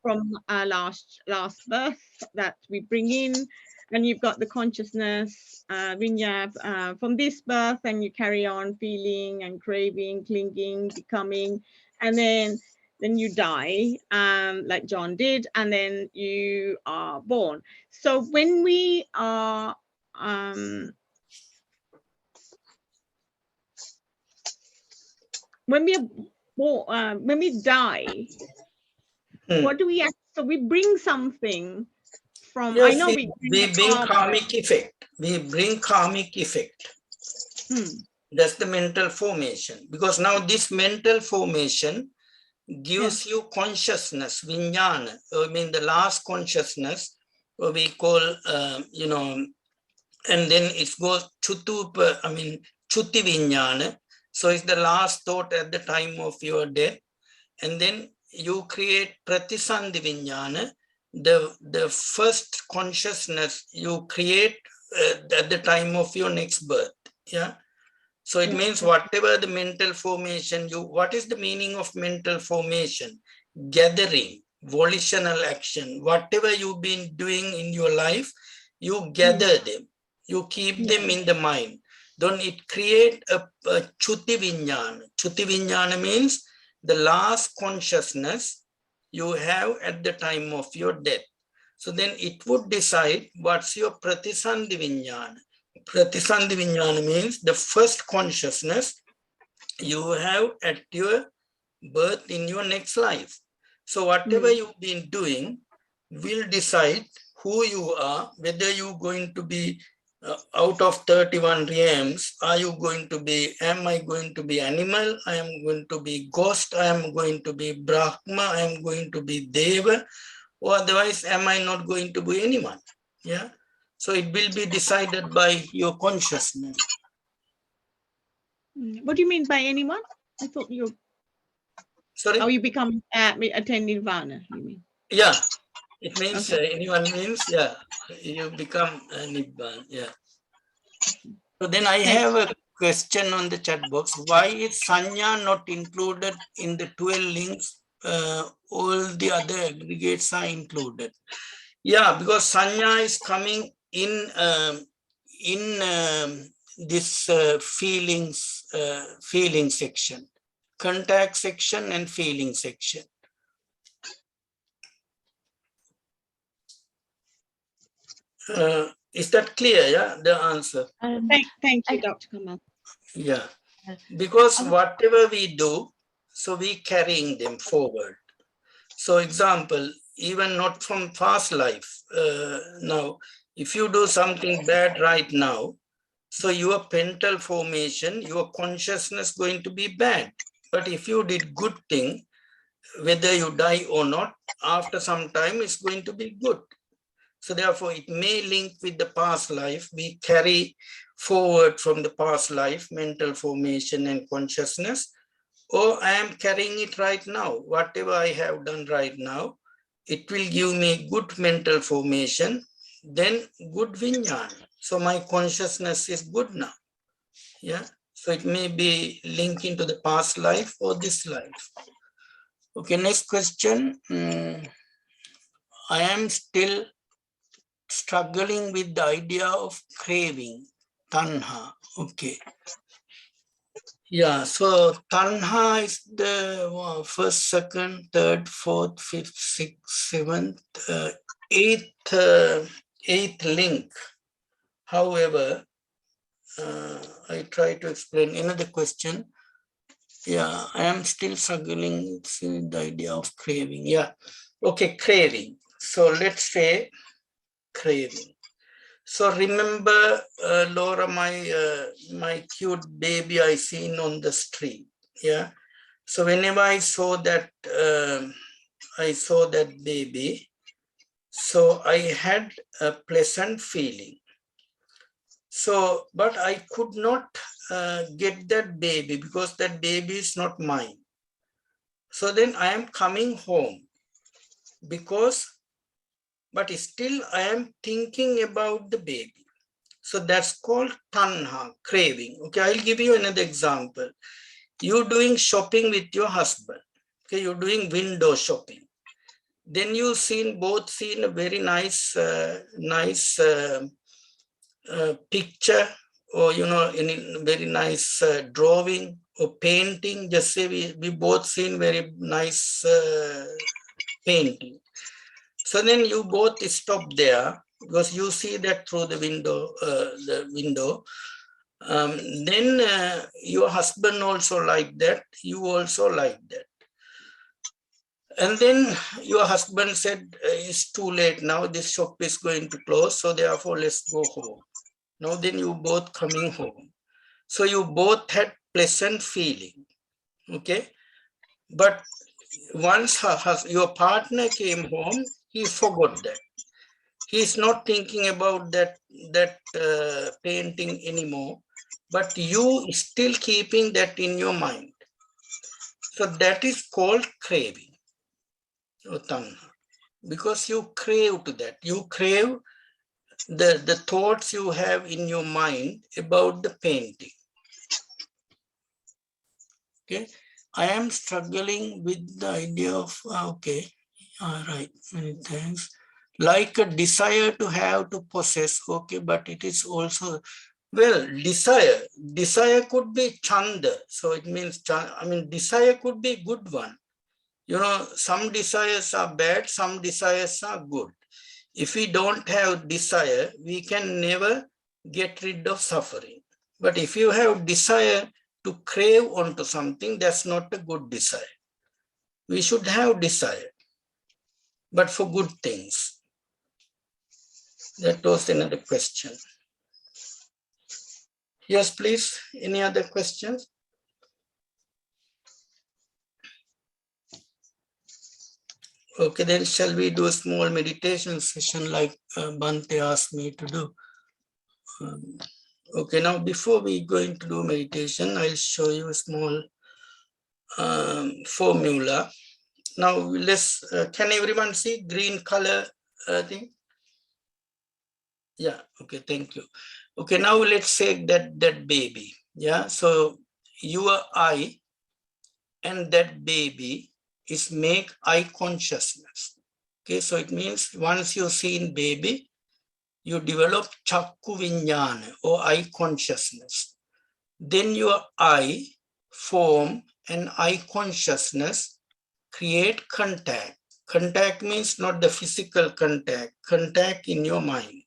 from last birth that we bring in, and you've got the consciousness, vinyasa, from this birth, and you carry on feeling and craving, clinging, becoming, and then you die, like John did, and then you are born. So when we are when we die, what do we act? So we bring something from. Yes, I know we bring karmic effect. We bring karmic effect. That's the mental formation. Because now this mental formation gives you consciousness, vijnana. I mean, the last consciousness, what we call, and then it goes chutupa. I mean, chuti vijnana. So it's the last thought at the time of your death. And then you create pratisandhi vijnana, the first consciousness you create at the time of your next birth. Yeah. So it means whatever the mental formation what is the meaning of mental formation? Gathering, volitional action, whatever you've been doing in your life, you gather them, you keep them in the mind. Then it create a chuti vijnana. Chuti vijnana means the last consciousness you have at the time of your death. So then it would decide what's your pratisandhi vijnana. Pratisandhi vijnana means the first consciousness you have at your birth in your next life. So whatever you've been doing will decide who you are, whether you're going to be out of 31 realms, are you going to be, am I going to be animal, I am going to be ghost, I am going to be Brahma, I am going to be Deva, or otherwise am I not going to be anyone? Yeah. So it will be decided by your consciousness. What do you mean by anyone? I thought you. Sorry? Oh, you become attend nirvana, you mean? Yeah. It means anyone means, yeah, you become a Nibbana. Yeah. So then I have a question on the chat box. Why is Sanya not included in the 12 links? All the other aggregates are included. Yeah, because Sanya is coming in this feelings section, contact section and feeling section. Is that clear? Yeah, the answer. Thank you, Dr. Kamal. Yeah, because whatever we do, so we carrying them forward. So example, even not from past life. Now, if you do something bad right now, so your mental formation, your consciousness going to be bad. But if you did good thing, whether you die or not, after some time it's going to be good. So therefore, it may link with the past life. We carry forward from the past life, mental formation and consciousness, or I am carrying it right now. Whatever I have done right now, it will give me good mental formation, then good vijnana. So my consciousness is good now. Yeah. So it may be linking to the past life or this life. Okay, next question. I am still struggling with the idea of craving, tanha. Okay. Yeah, so tanha is the first, second, third, fourth, fifth, sixth, seventh, eighth link. However, I try to explain another question. Yeah, I am still struggling with the idea of craving. Yeah, okay, craving. So let's say craving. So remember, Laura, my cute baby I seen on the street. Yeah. So whenever I saw that baby, so I had a pleasant feeling. So, but I could not get that baby because that baby is not mine. So then I am coming home but still I am thinking about the baby. So that's called tanha, craving. Okay, I'll give you another example. You're doing shopping with your husband. Okay, you're doing window shopping. Then you both seen a very nice, picture, or any very nice drawing or painting. Just say we both seen very nice painting. So then you both stop there because you see that through the window. Then your husband also like that, you also like that. And then your husband said, it's too late now, this shop is going to close, so therefore let's go home. Now then you both coming home. So you both had pleasant feeling, okay? But once your partner came home, he forgot that. He's not thinking about that painting anymore, but you still keeping that in your mind. So that is called craving. or tanha, because you crave to that. You crave the thoughts you have in your mind about the painting. Okay, I am struggling with the idea of, okay, all right, many thanks. Like a desire to have, to possess, okay, but it is also, well, desire could be chanda. So it means, I mean, desire could be a good one. You know, some desires are bad, some desires are good. If we don't have desire, we can never get rid of suffering. But if you have desire to crave onto something, that's not a good desire. We should have desire, but for good things. That was another question. Yes, please. Any other questions? Okay, then shall we do a small meditation session like Bhante asked me to do? Okay, now before we going to do meditation, I'll show you a small formula. Now let's, can everyone see green color thing? Yeah, okay, thank you. Okay, now let's say that baby, yeah? So your eye and that baby is make eye consciousness. Okay, so it means once you've seen baby, you develop chakku vinyana or eye consciousness. Then your eye form and eye consciousness create contact. Contact means not the physical contact, contact in your mind.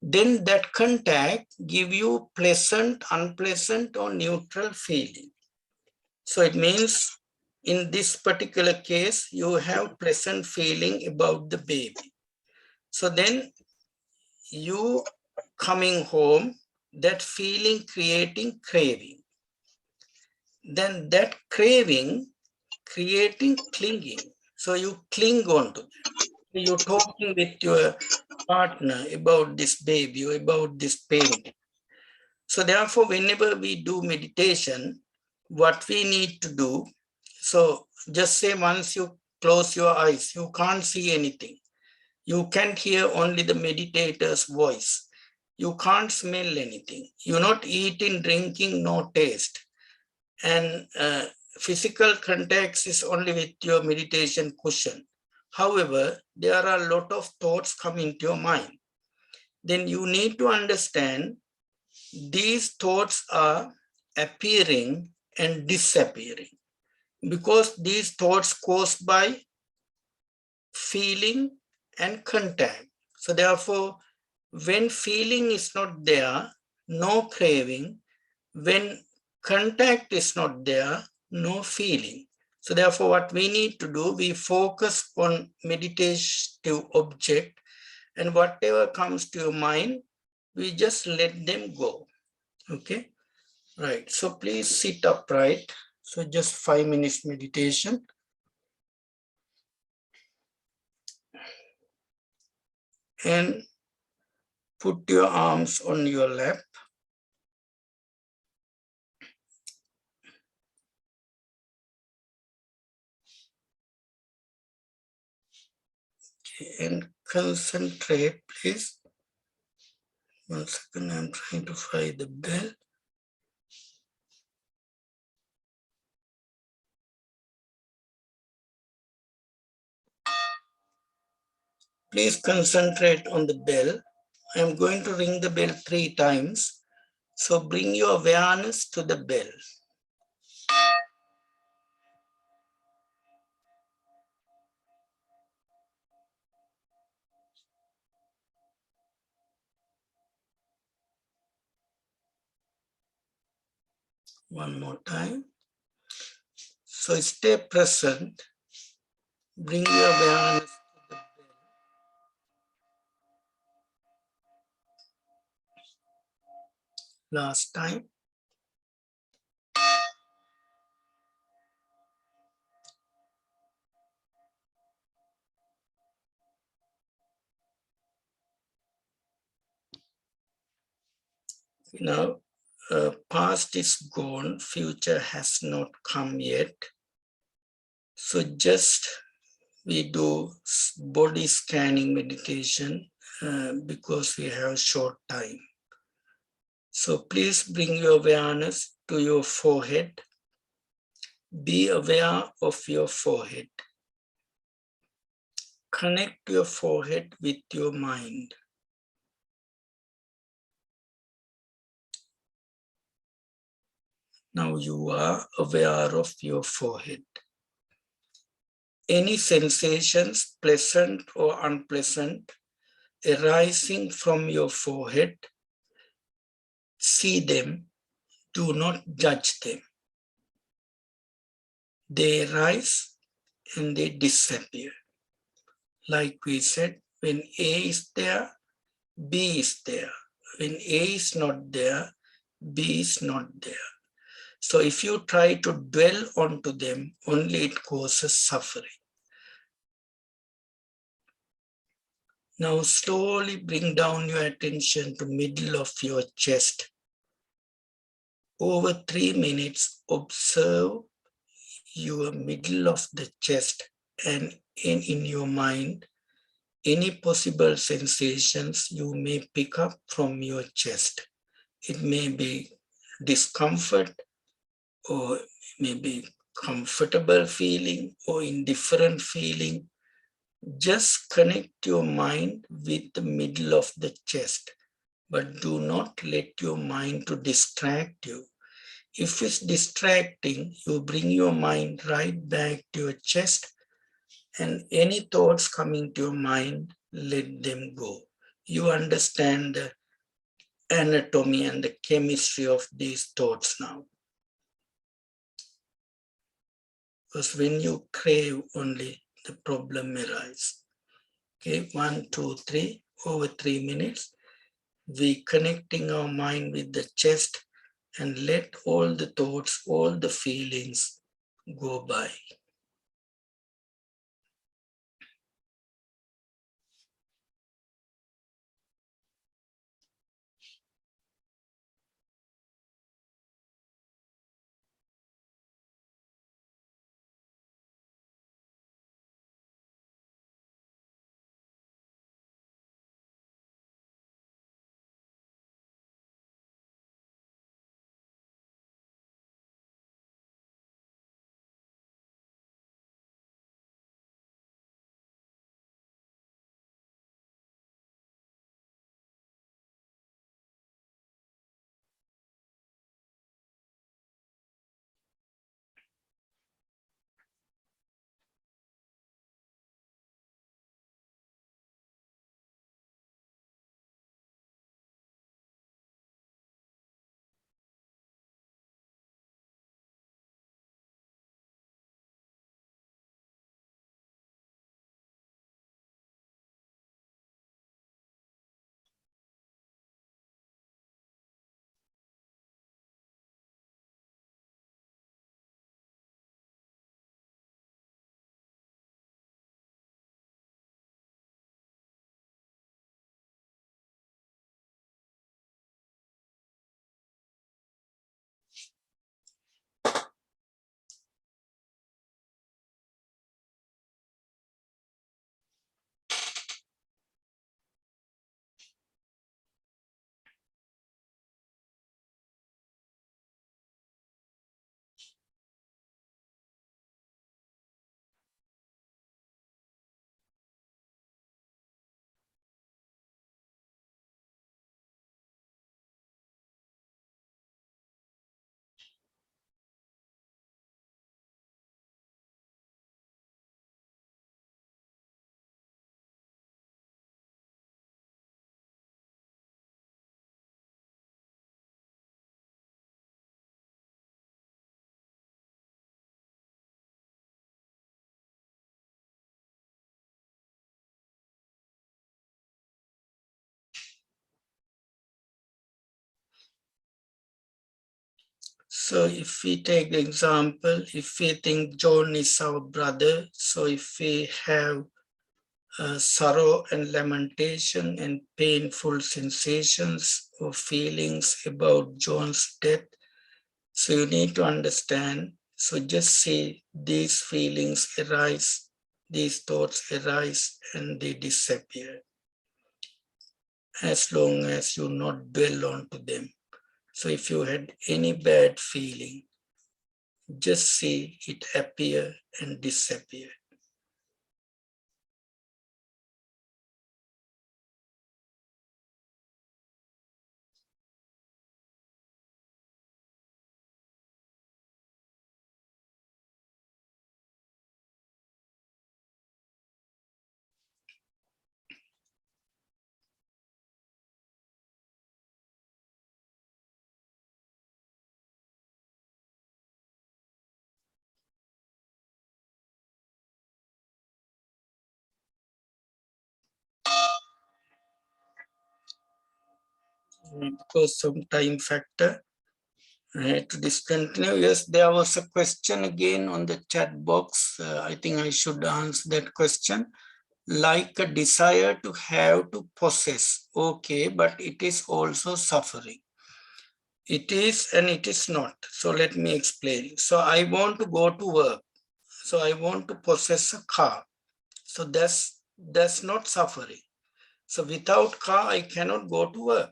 Then that contact give you pleasant, unpleasant or neutral feeling. So it means in this particular case, you have pleasant feeling about the baby. So then you coming home, that feeling creating craving. Then that craving creating clinging. So you cling on to that. You're talking with your partner about this baby or about this painting. So therefore, whenever we do meditation, what we need to do, so just say once you close your eyes, you can't see anything. You can't hear only the meditator's voice. You can't smell anything. You're not eating, drinking, no taste. And physical contact is only with your meditation cushion. However, there are a lot of thoughts coming to your mind. Then you need to understand these thoughts are appearing and disappearing because these thoughts caused by feeling and contact. So therefore, when feeling is not there, no craving. When contact is not there, no feeling. So therefore, what we need to do, we focus on meditative object, and whatever comes to your mind, we just let them go. Okay, right. So please sit upright. So just 5 minutes meditation. And put your arms on your lap. Okay, and concentrate, please. 1 second, I'm trying to find the bell. Please concentrate on the bell. I am going to ring the bell 3 times. So bring your awareness to the bell. One more time. So stay present. Bring your awareness to the bell. Last time. Now, past is gone, future has not come yet. So just we do body scanning meditation because we have short time. So please bring your awareness to your forehead. Be aware of your forehead. Connect your forehead with your mind. Now you are aware of your forehead. Any sensations, pleasant or unpleasant, arising from your forehead, see them, do not judge them. They arise and they disappear. Like we said, when A is there, B is there. When A is not there, B is not there. So if you try to dwell onto them, only it causes suffering. Now slowly bring down your attention to middle of your chest. Over 3 minutes, observe your middle of the chest and in your mind, any possible sensations you may pick up from your chest. It may be discomfort, or maybe comfortable feeling or indifferent feeling. Just connect your mind with the middle of the chest, but do not let your mind to distract you. If it's distracting, you bring your mind right back to your chest, and any thoughts coming to your mind, let them go. You understand the anatomy and the chemistry of these thoughts now. Because when you crave only, the problem arises. Okay, 1, 2, 3, over 3 minutes, we connecting our mind with the chest and let all the thoughts, all the feelings go by. So if we take the example, if we think John is our brother, so if we have sorrow and lamentation and painful sensations or feelings about John's death, so you need to understand, so just see these feelings arise these thoughts arise and they disappear, as long as you not dwell onto them. So if you had any bad feeling, just see it appear and disappear. Because some time factor, I had to discontinue. Yes, there was a question again on the chat box. I think I should answer that question. Like a desire to have, to possess. Okay, but it is also suffering. It is and it is not. So let me explain. So I want to go to work. So I want to possess a car. So that's not suffering. So without car, I cannot go to work.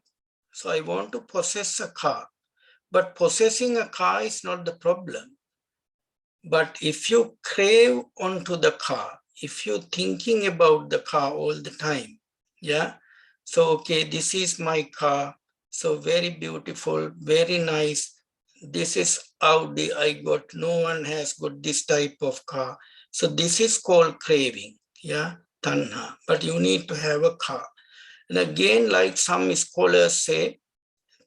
So I want to possess a car. But possessing a car is not the problem. But if you crave onto the car, if you're thinking about the car all the time, yeah, so okay, this is my car, so very beautiful, very nice. This is Audi I got, no one has got this type of car. So this is called craving, yeah, tanha, but you need to have a car. And again, like some scholars say,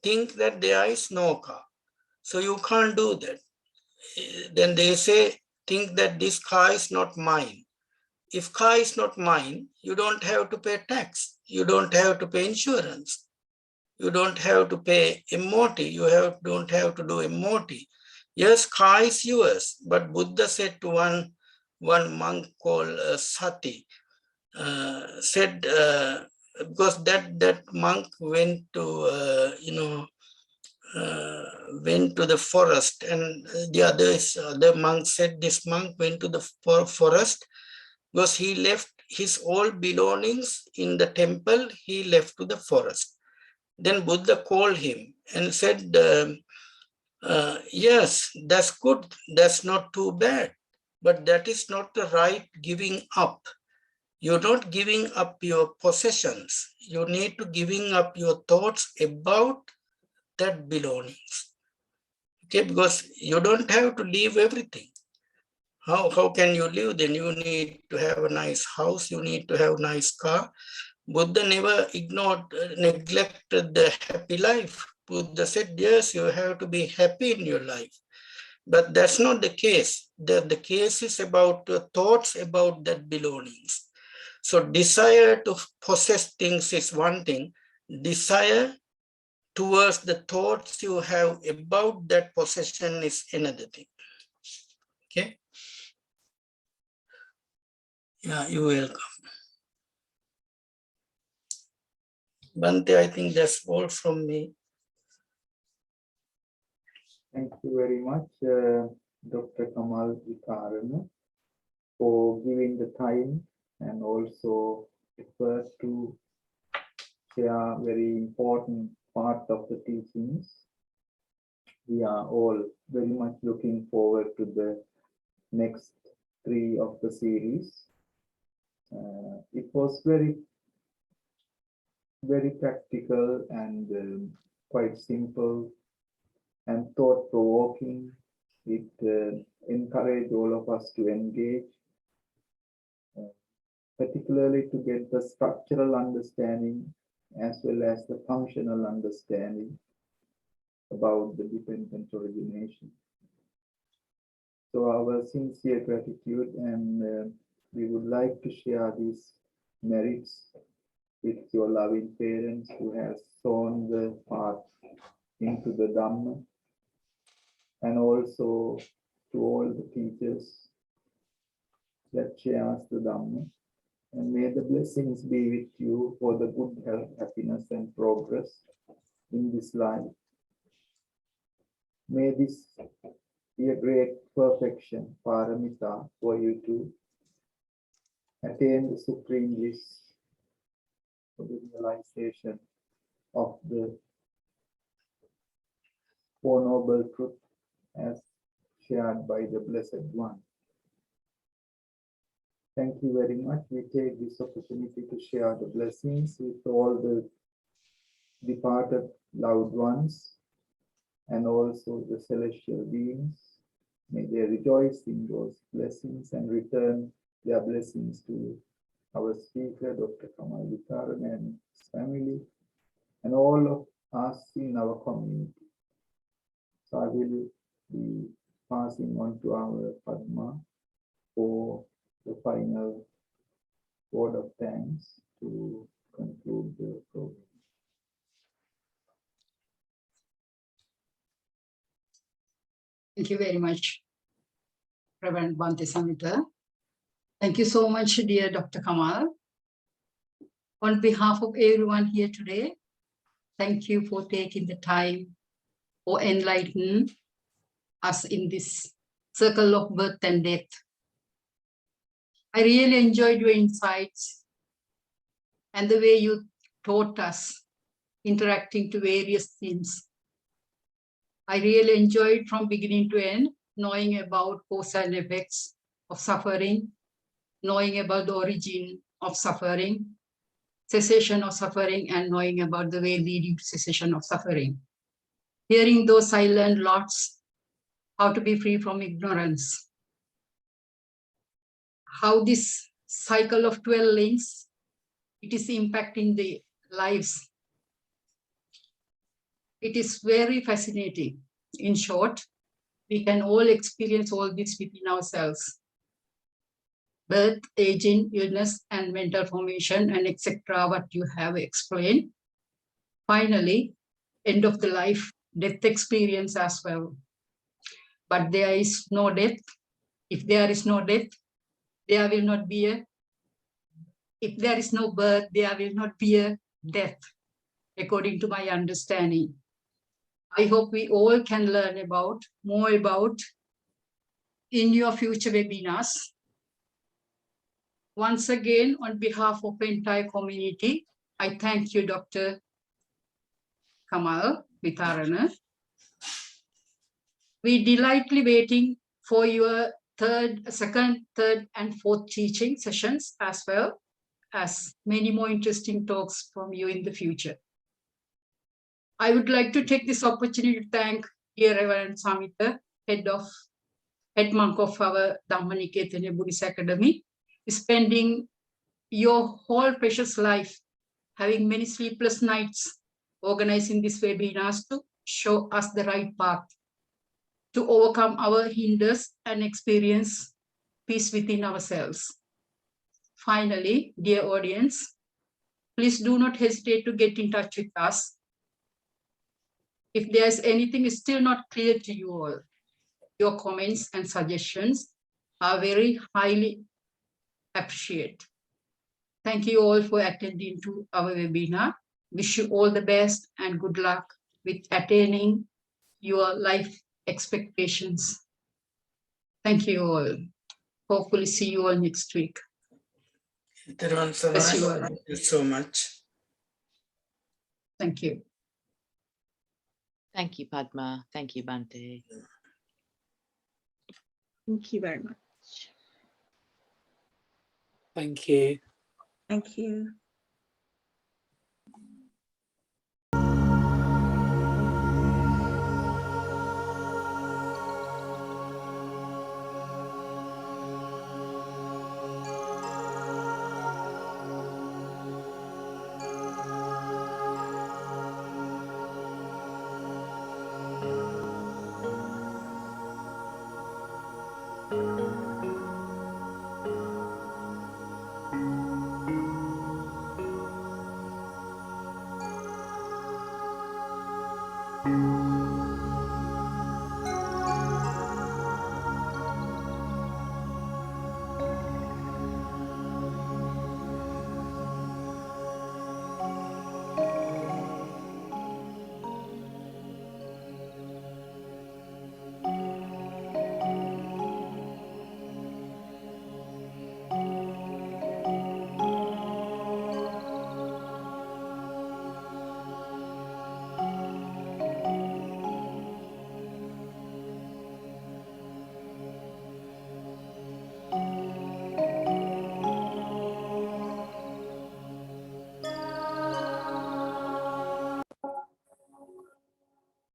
think that there is no car. So you can't do that. Then they say, think that this car is not mine. If car is not mine, you don't have to pay tax. You don't have to pay insurance. You don't have to pay MOT. You don't have to do MOT. Yes, car is yours. But Buddha said to one monk called Sati, said, because that monk went to, went to the forest, and the monk said this monk went to the forest because he left his all belongings in the temple, he left to the forest. Then Buddha called him and said, yes, that's good, that's not too bad, but that is not the right giving up. You're not giving up your possessions. You need to giving up your thoughts about that belongings. Okay, because you don't have to leave everything. How can you live? Then you need to have a nice house, you need to have a nice car. Buddha never neglected the happy life. Buddha said, yes, you have to be happy in your life. But that's not the case. The case is about your thoughts about that belongings. So desire to possess things is one thing. Desire towards the thoughts you have about that possession is another thing. Okay. Yeah, you're welcome. Bante, I think that's all from me. Thank you very much, Dr. Kamal Witharana, for giving the time and also effort to share very important part of the teachings. We are all very much looking forward to the next 3 of the series. It was very practical and quite simple and thought-provoking. It encouraged all of us to engage, particularly to get the structural understanding as well as the functional understanding about the dependent origination. So our sincere gratitude, and we would like to share these merits with your loving parents who have shown the path into the Dhamma, and also to all the teachers that shares the Dhamma. And may the blessings be with you for the good health, happiness, and progress in this life. May this be a great perfection, paramita, for you to attain the supreme bliss for the realization of the Four Noble Truth as shared by the Blessed One. Thank you very much. We take this opportunity to share the blessings with all the departed loved ones and also the celestial beings. May they rejoice in those blessings and return their blessings to our speaker, Dr. Kamal Witharana, and his family, and all of us in our community. So I will be passing on to our Padma for the final word of thanks to conclude the program. Thank you very much, Reverend Bhante Samhita. Thank you so much, dear Dr. Kamal. On behalf of everyone here today, thank you for taking the time for enlightening us in this circle of birth and death. I really enjoyed your insights and the way you taught us interacting to various themes. I really enjoyed from beginning to end, knowing about cause and effects of suffering, knowing about the origin of suffering, cessation of suffering, and knowing about the way leading to cessation of suffering. Hearing those, I learned lots, how to be free from ignorance, how this cycle of 12 links, it is impacting the lives. It is very fascinating. In short, we can all experience all this within ourselves. Birth, aging, illness, and mental formation, and etc., what you have explained. Finally, end of the life, death experience as well. But there is no death. If there is no death, there will not be a, if there is no birth, there will not be a death, according to my understanding. I hope we all can learn about, more about in your future webinars. Once again, on behalf of the entire community, I thank you, Dr. Kamal Witharana. We delightfully waiting for your second, third, and fourth teaching sessions, as well as many more interesting talks from you in the future. I would like to take this opportunity to thank dear Reverend Samhita, head monk of our Dhamma Nikethanaya Buddhist Academy, spending your whole precious life, having many sleepless nights, organizing these webinars to show us the right path, to overcome our hinders and experience peace within ourselves. Finally, dear audience, please do not hesitate to get in touch with us. If there's anything is still not clear to you all, your comments and suggestions are very highly appreciated. Thank you all for attending to our webinar. Wish you all the best and good luck with attaining your life expectations. Thank you all. Hopefully see you all next week. Thank you so much. Thank you. Thank you, Padma. Thank you, Bhante. Thank you very much. Thank you. Thank you.